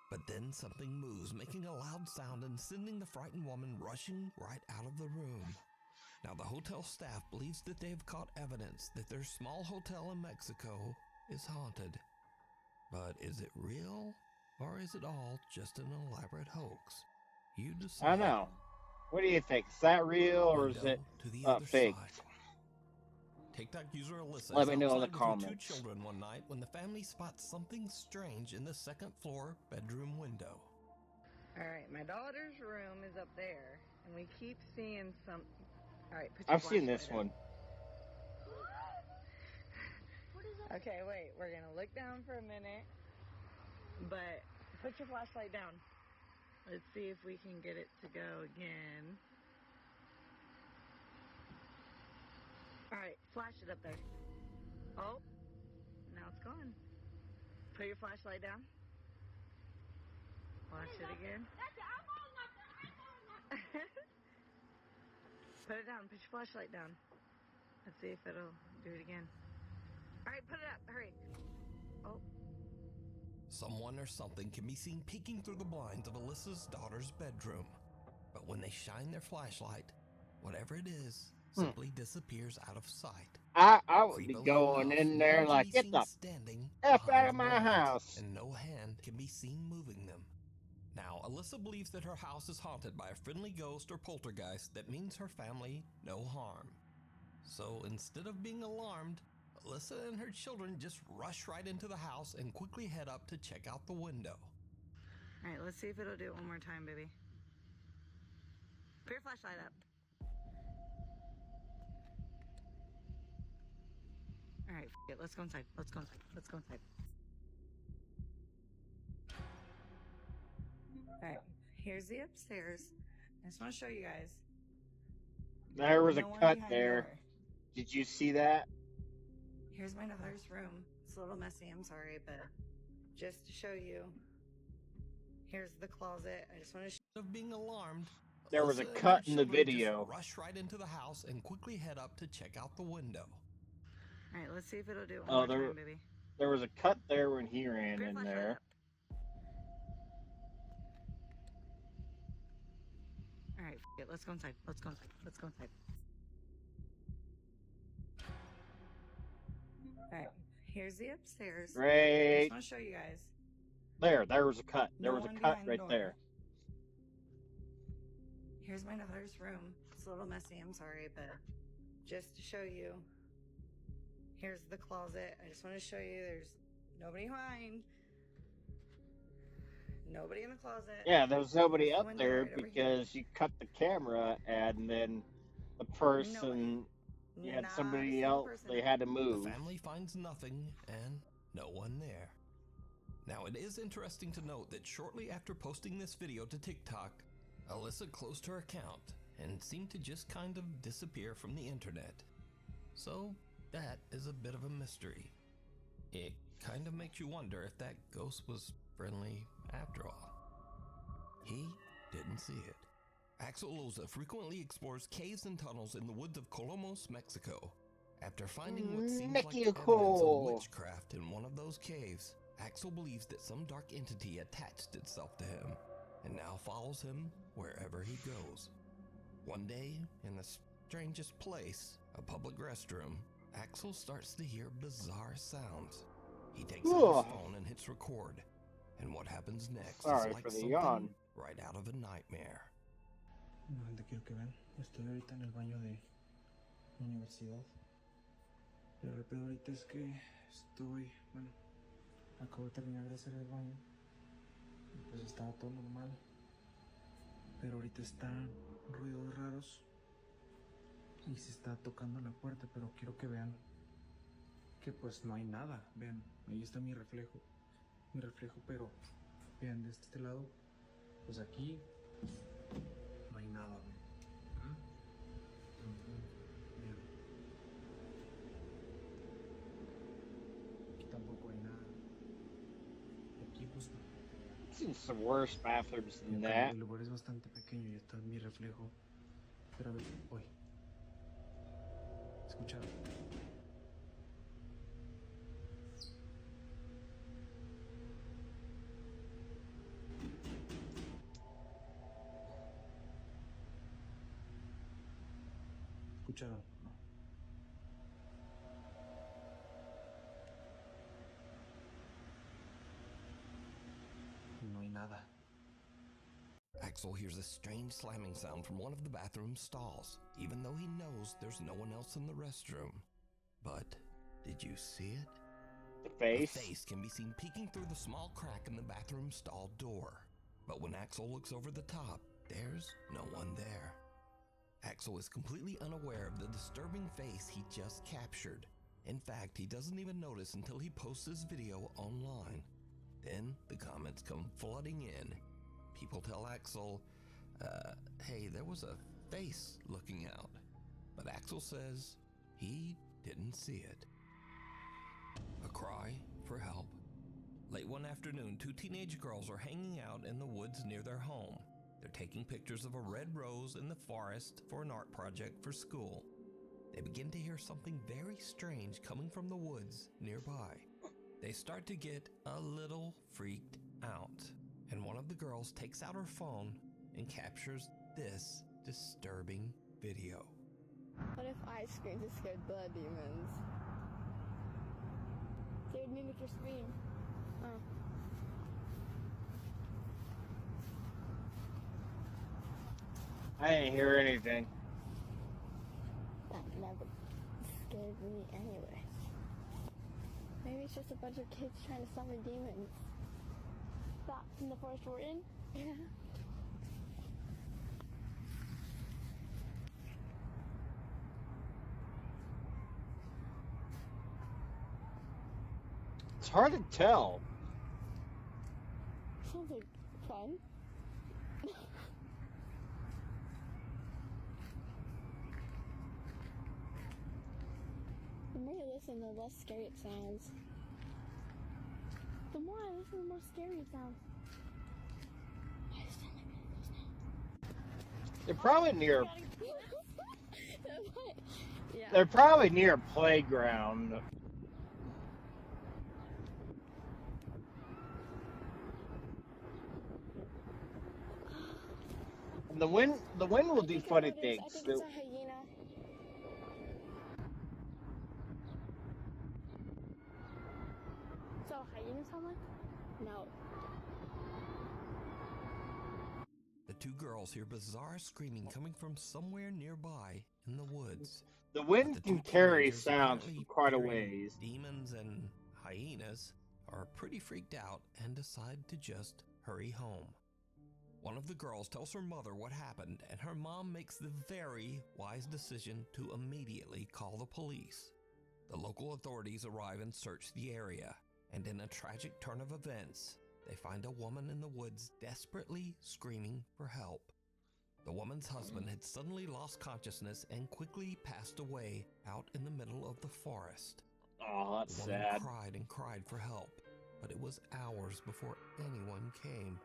But then something moves, making a loud sound and sending the frightened woman rushing right out of the room. Now, the hotel staff believes that they have caught evidence that their small hotel in Mexico is haunted. But is it real, or is it all just an elaborate hoax? You decide. I know. What do you think? Is that real, or is it fake? TikTok user Alyssa Let is me know in the outside with her two comments. children one night when the family spots something strange in the second floor bedroom window. Alright, my daughter's room is up there, and we keep seeing some... Alright, put I've seen this one. Okay, wait, we're gonna look down for a minute, but put your flashlight down. Let's see if we can get it to go again. Alright, flash it up there. Oh, now it's gone. Put your flashlight down. Flash it again. Put it down, put your flashlight down. Let's see if it'll do it again. Alright, put it up. Hurry. Oh. Someone or something can be seen peeking through the blinds of Alyssa's daughter's bedroom. But when they shine their flashlight, whatever it is simply disappears out of sight. I would be Creepily going enough, in no there one can like, be get seen the standing F behind out of the my blinds, house. and no hand can be seen moving them. Now, Alyssa believes that her house is haunted by a friendly ghost or poltergeist that means her family no harm. So instead of being alarmed, Alyssa and her children just rush right into the house and quickly head up to check out the window. Alright, let's see if it'll do it one more time, baby. Put your flashlight up. Alright, it. Let's go inside. Let's go inside. Let's go inside. Alright, here's the upstairs. I just want to show you guys. There was No a one cut behind the there. door. Did you see that? Here's my daughter's room. It's a little messy, I'm sorry, but just to show you. Here's the closet. I just want to show Of being alarmed, There was a Alyssa and her cut in the children video. just rush right into the house and quickly head up to check out the window. Alright, let's see if it'll do it one Oh, more time, baby. there was a cut there when he ran Put your in flashlight there. up. Alright, it. Let's go inside. Let's go inside. Let's go inside. Alright, here's the upstairs. I Great. just want to show you guys. There was a cut. There No was a one cut behind the right door. there. Here's my daughter's room. It's a little messy, I'm sorry, but just to show you. Here's the closet. I just want to show you there's nobody behind. Nobody in the closet. Yeah, there was nobody Here's the up window there right over here. because you cut the camera and then the person, you had Not a somebody single else person. they had to move. The family finds nothing and no one there. Now, it is interesting to note that shortly after posting this video to TikTok, Alyssa closed her account and seemed to just kind of disappear from the internet. So that is a bit of a mystery. It kind of makes you wonder if that ghost was friendly after all. He didn't see it. Axel Loza frequently explores caves and tunnels in the woods of Colomos, Mexico. After finding what seems like evidence of witchcraft in one of those caves, Axel believes that some dark entity attached itself to him and now follows him wherever he goes. One day, in the strangest place, a public restroom, Axel starts to hear bizarre sounds. He takes out his phone and hits record. And what happens next Sorry is like for the something yawn. right out of a nightmare. No, gente, quiero que vean. Estoy ahorita en el baño de la universidad. Pero el pedo ahorita es que acabo de terminar de hacer el baño. Y pues estaba todo normal. Pero ahorita están ruidos raros. Y se está tocando la puerta, pero quiero que vean que pues no hay nada. Vean, ahí está mi reflejo. Pero vean, de este lado, pues aquí no hay nada. Vean. Aquí tampoco hay nada. Aquí pues I've seen some worse bathrooms than that. el lugar es bastante pequeño y está mi reflejo. Pero a ver, hoy. ¿Escucharon? ¿Escucharon? No hay nada. Axel hears a strange slamming sound from one of the bathroom stalls, even though he knows there's no one else in the restroom. But did you see it? The face? A face can be seen peeking through the small crack in the bathroom stall door. But when Axel looks over the top, there's no one there. Axel is completely unaware of the disturbing face he just captured. In fact, he doesn't even notice until he posts his video online. Then the comments come flooding in. People tell Axel, hey, there was a face looking out. But Axel says he didn't see it. A cry for help. Late one afternoon, two teenage girls are hanging out in the woods near their home. They're taking pictures of a red rose in the forest for an art project for school. they begin to hear something very strange coming from the woods nearby. They start to get a little freaked out, and one of the girls takes out her phone and captures this disturbing video. What if I screamed to scare the demons? They would mimic your scream. Oh. I didn't hear anything. That never scared me anyway. Maybe it's just a bunch of kids trying to summon demons. That in the forest we're in? Yeah. It's hard to tell. Sounds like fun. The more you listen, the less scary it sounds. The more I listen, the more scary it sounds. I just sound like one of those now. They're probably near. Yeah. They're probably near a playground. And the wind will do funny things. I think it's a hyena. So hyena sound like? No. The two girls hear bizarre screaming coming from somewhere nearby in the woods. The wind can carry sounds for quite a ways. Demons and hyenas are pretty freaked out and decide to just hurry home. One of the girls tells her mother what happened, and her mom makes the very wise decision to immediately call the police. The local authorities arrive and search the area, and in a tragic turn of events, they find a woman in the woods desperately screaming for help. The woman's husband had suddenly lost consciousness and quickly passed away out in the middle of the forest. Oh, that's sad. The woman sad. cried and cried for help, but it was hours before anyone came.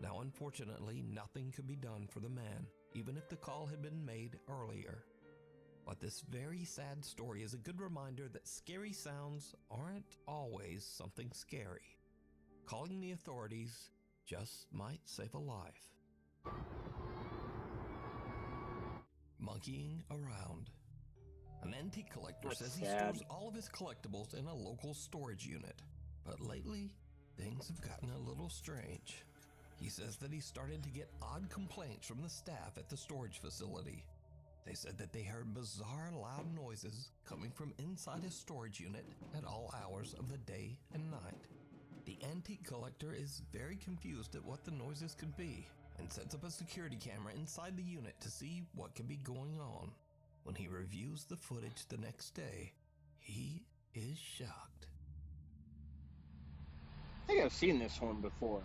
Now, unfortunately, nothing could be done for the man, even if the call had been made earlier. But this very sad story is a good reminder that scary sounds aren't always something scary. Calling the authorities just might save a life. Monkeying around. An antique collector says he stores all of his collectibles in a local storage unit. But lately, things have gotten a little strange. He says that he started to get odd complaints from the staff at the storage facility. They said that they heard bizarre loud noises coming from inside his storage unit at all hours of the day and night. The antique collector is very confused at what the noises could be and sets up a security camera inside the unit to see what could be going on. When he reviews the footage the next day, he is shocked. I think I've seen this one before.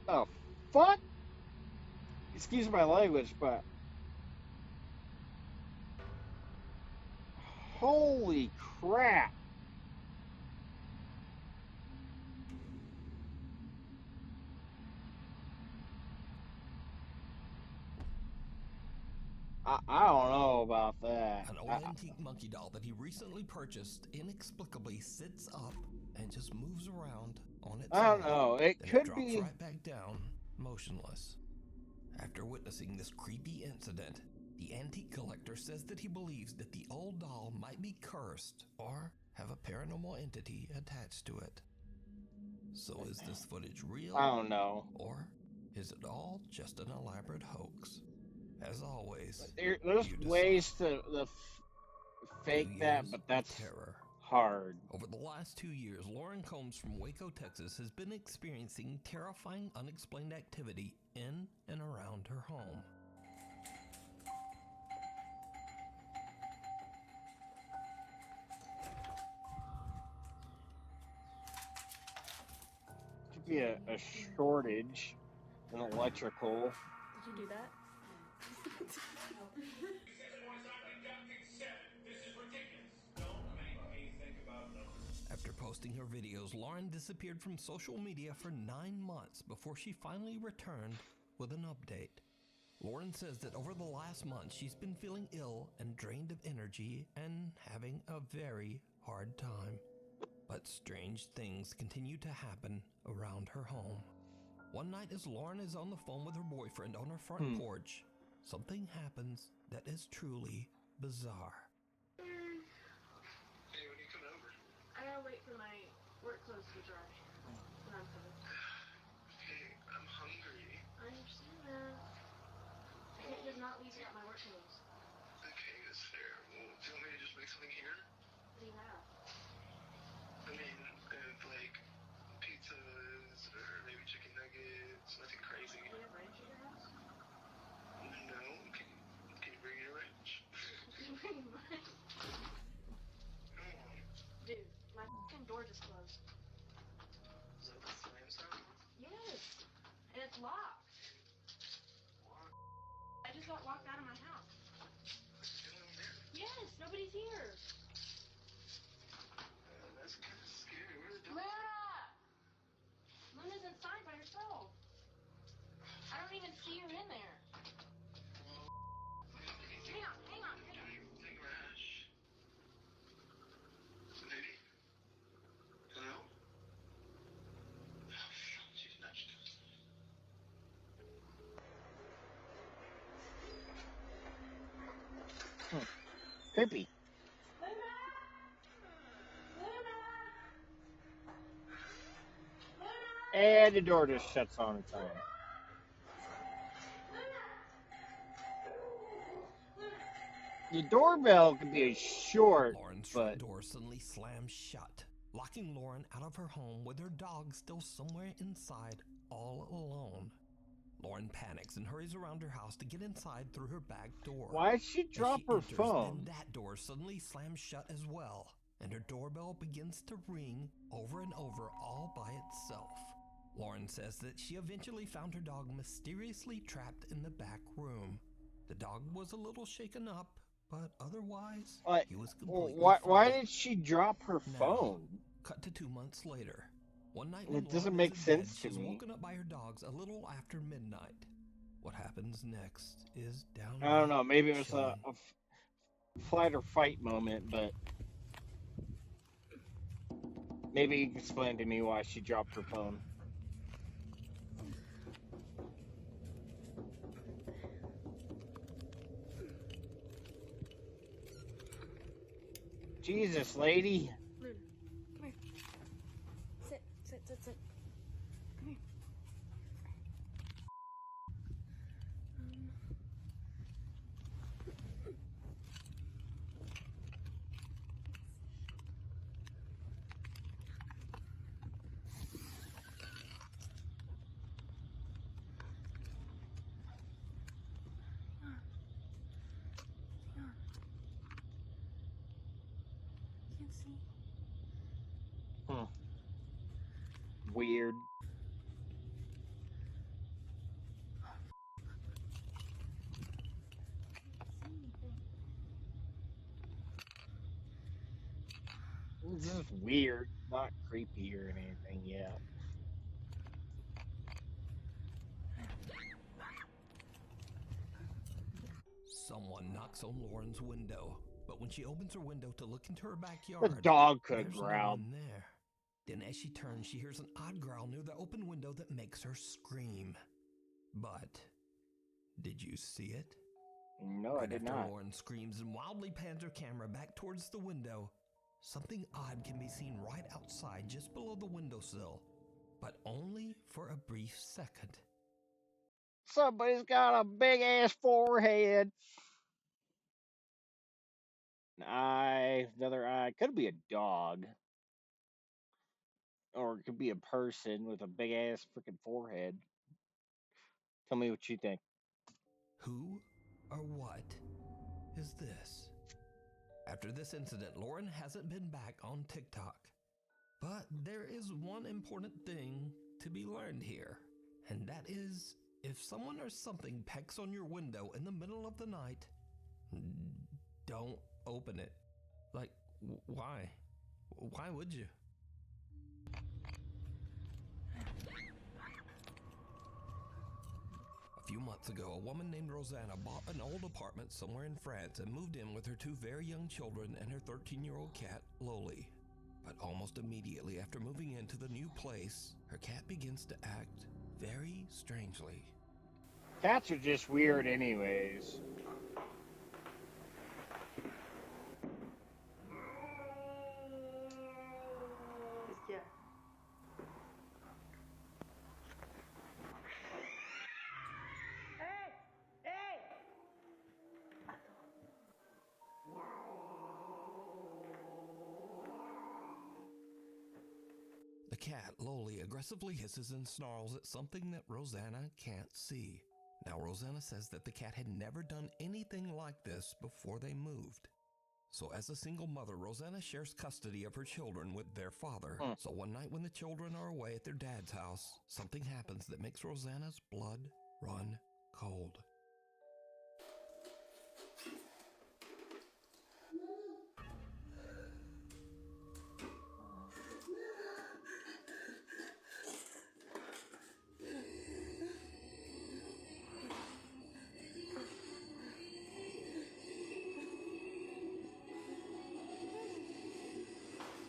Oh, fuck! Excuse my language, but... Holy crap! I don't know about that. An old antique monkey doll that he recently purchased inexplicably sits up and just moves around on its own. I don't know. It then could drops be right back down, motionless. After witnessing this creepy incident, the antique collector says that he believes that the old doll might be cursed or have a paranormal entity attached to it. So is this footage real? I don't know. Or is it all just an elaborate hoax? As always, There's ways to fake that, but that's hard. Over the last 2 years, Lauren Combs from Waco, Texas, has been experiencing terrifying, unexplained activity in and around her home. Could be a shortage in electrical. Did you do that? After posting her videos, Lauren disappeared from social media for 9 months before she finally returned with an update. Lauren says that over the last month she's been feeling ill and drained of energy and having a very hard time. But strange things continue to happen around her home. One night as Lauren is on the phone with her boyfriend on her front porch, something happens that is truly bizarre. Hey, when are you coming over? I gotta wait for my work clothes to dry. Then I'm coming. Hey, I'm hungry. I understand that. I can't just not leave without my work clothes. Okay, that's fair. Well, do you want me to just make something here? What do you have? I mean, like pizzas or maybe chicken nuggets, nothing crazy. Do you have ranch at your house? No, can you bring your ranch? Can you bring mine? Come on. Dude, my fucking door just closed. Is that the slam sound? Yes. And it's locked. What? I just got locked out of my house. Is anyone there? Yes, nobody's here. That's kind of scary. Where's the Luna! Luna's inside by herself. I don't even see her in there. Hang on. Take Rash. Baby? Hello? Oh, she's nudged. Creepy. And the door just shuts on its own. The doorbell could be short, Lauren's but front door suddenly slams shut, locking Lauren out of her home with her dog still somewhere inside, all alone. Lauren panics and hurries around her house to get inside through her back door. why did she drop her enters, phone? Then that door suddenly slams shut as well, and her doorbell begins to ring over and over all by itself. Lauren says that she eventually found her dog mysteriously trapped in the back room. The dog was a little shaken up, but otherwise, he was completely Why fine. did she drop her phone? Cut to 2 months later. One night It doesn't make sense to she's me. woken up by her dogs a little after midnight. What happens next is down. I don't know. Maybe it was a flight or fight moment, but maybe you can explain to me why she dropped her phone. Jesus, lady. Luna, come here. Sit. Come here. Can't see. Weird. This is weird. Not creepy or anything yet. Someone knocks on Lauren's window, but when she opens her window to look into her The backyard, dog could have there's no growled. one there. Then as she turns, she hears an odd growl near the open window that makes her scream. But did you see it? No, I did after not. Lauren screams and wildly pans her camera back towards the window, something odd can be seen right outside just below the windowsill, but only for a brief second. Somebody's got a big ass forehead. An eye, another eye. Could be a dog. Or it could be a person with a big ass freaking forehead. Tell me what you think. Who or what is this? After this incident, Lauren hasn't been back on TikTok. But there is one important thing to be learned here, and that is if someone or something pecks on your window in the middle of the night, don't open it. Like, why? Why would you? A few few months ago, a woman named Rosanna bought an old apartment somewhere in France and moved in with her 2 very young children and her 13-year-old cat, Loli. But almost immediately after moving into the new place, her cat begins to act very strangely. Cats are just weird, anyways. Yeah. Hey! Hey! The cat, Loli, aggressively hisses and snarls at something that Rosanna can't see. Now, Rosanna says that the cat had never done anything like this before they moved. So as a single mother, Rosanna shares custody of her children with their father. So one night when the children are away at their dad's house, something happens that makes Rosanna's blood run cold.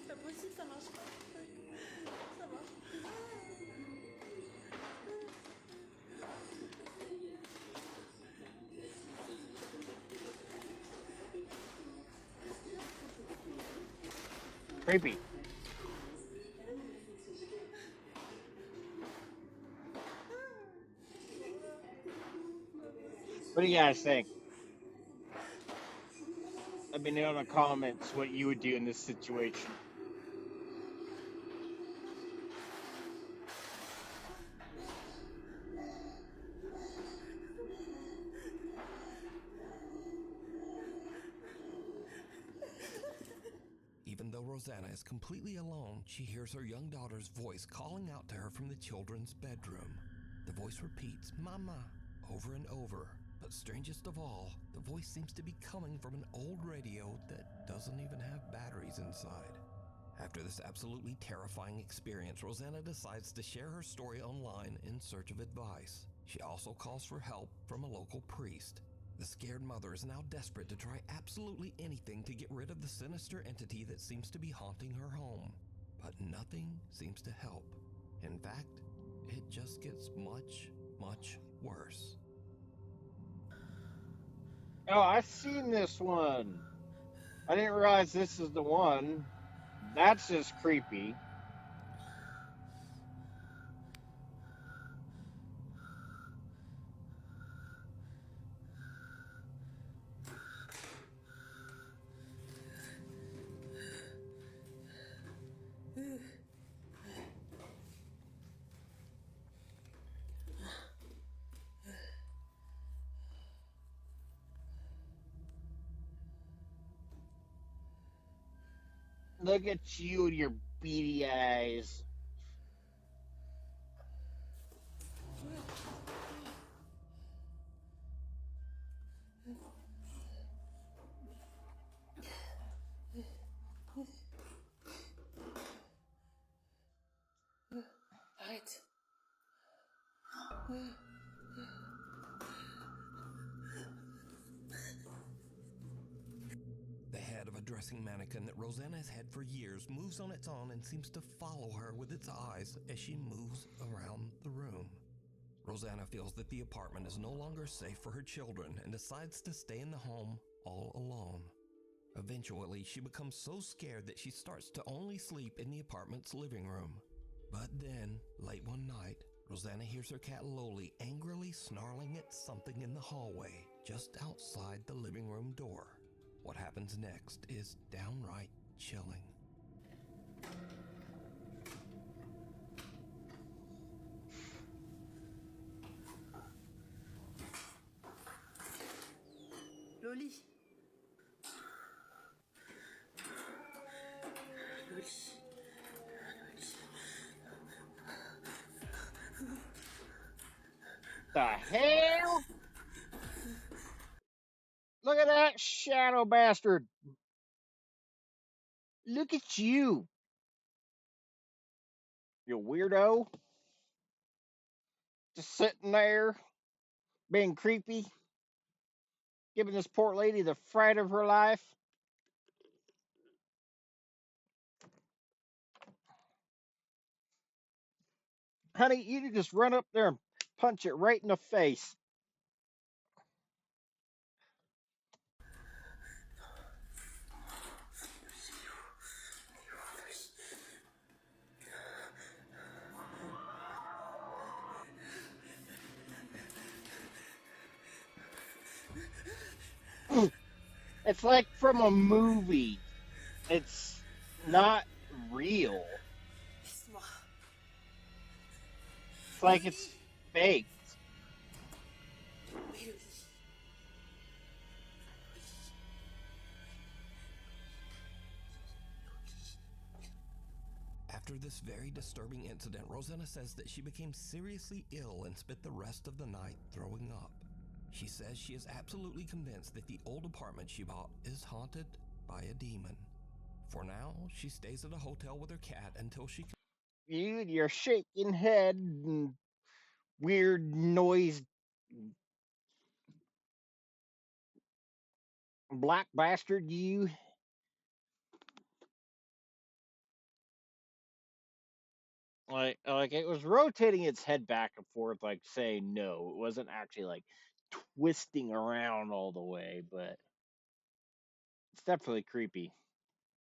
C'est pas possible, ça marche pas. Ça marche. Creepy. What do you guys think? Let me know in the comments what you would do in this situation. Even though Rosanna is completely alone, she hears her young daughter's voice calling out to her from the children's bedroom. The voice repeats, "Mama," over and over. But strangest of all, the voice seems to be coming from an old radio that doesn't even have batteries inside. After this absolutely terrifying experience, Rosanna decides to share her story online in search of advice. She also calls for help from a local priest. The scared mother is now desperate to try absolutely anything to get rid of the sinister entity that seems to be haunting her home. But nothing seems to help. In fact, it just gets much, much worse. Oh, I've seen this one. I didn't realize this is the one. That's just creepy. Look at you and your beady eyes. Arrête. The head of a dressing mannequin that Rosanna has had for years moves on its own and seems to follow her with its eyes as she moves around the room. Rosanna feels that the apartment is no longer safe for her children and decides to stay in the home all alone. Eventually, she becomes so scared that she starts to only sleep in the apartment's living room. But then, late one night, Rosanna hears her cat Loli angrily snarling at something in the hallway just outside the living room door. What happens next is downright chilling. Loli. The hell? Look at that shadow bastard. Look at you. You weirdo. Just sitting there. being creepy, giving this poor lady the fright of her life. Honey, you can just run up there and punch it right in the face. It's like from a movie. It's not real. It's like it's fake. After this very disturbing incident, Rosanna says that she became seriously ill and spent the rest of the night throwing up. She says she is absolutely convinced that the old apartment she bought is haunted by a demon. For now, she stays at a hotel with her cat until she can. Your shaking head and weird noise, black bastard, you. Like it was rotating its head back and forth, like saying no. It wasn't actually like twisting around all the way, but it's definitely creepy.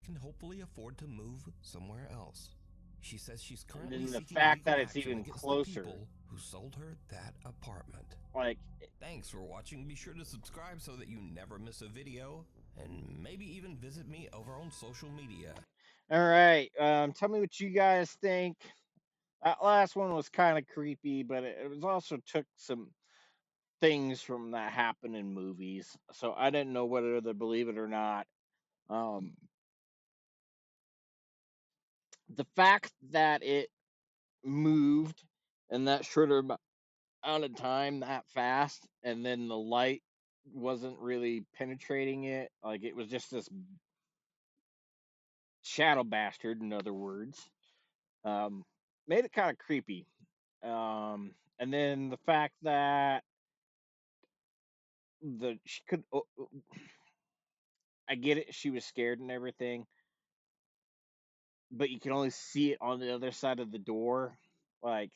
Can hopefully afford to move somewhere else. She says she's And currently then the seeking fact legal that it's action even against the closer, people who sold her that apartment. like, Thanks for watching. Be sure to subscribe so that you never miss a video, and maybe even visit me over on social media. all right. Tell me what you guys think. That last one was kind of creepy, but it was also took some things from that happen in movies, so I didn't know whether to believe it or not. Um, the fact that it moved in that short amount of time that fast, and then the light wasn't really penetrating it, like it was just this shadow bastard, in other words, um, made it kind of creepy. And then the fact that she could, I get it, she was scared and everything, but you can only see it on the other side of the door. Like,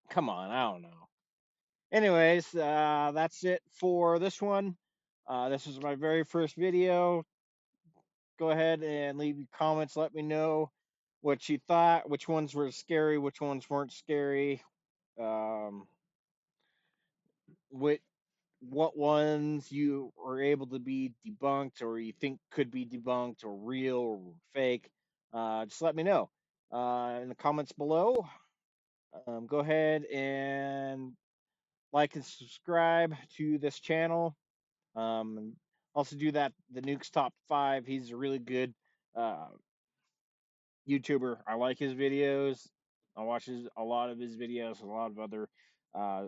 come on, I don't know. Anyways, that's it for this one. This is my very first video. Go ahead and leave your comments. Let me know what you thought, which ones were scary, which ones weren't scary, um, what ones you were able to be debunked or you think could be debunked or real or fake. Just let me know in the comments below. Go ahead and like and subscribe to this channel. And also do that. The Nuke's Top 5. He's a really good uh, YouTuber. I like his videos. I watch a lot of his videos, a lot of other uh,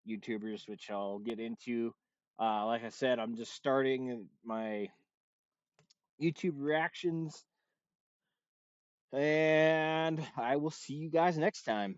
YouTubers, which I'll get into. Like I said, I'm just starting my YouTube reactions, and I will see you guys next time.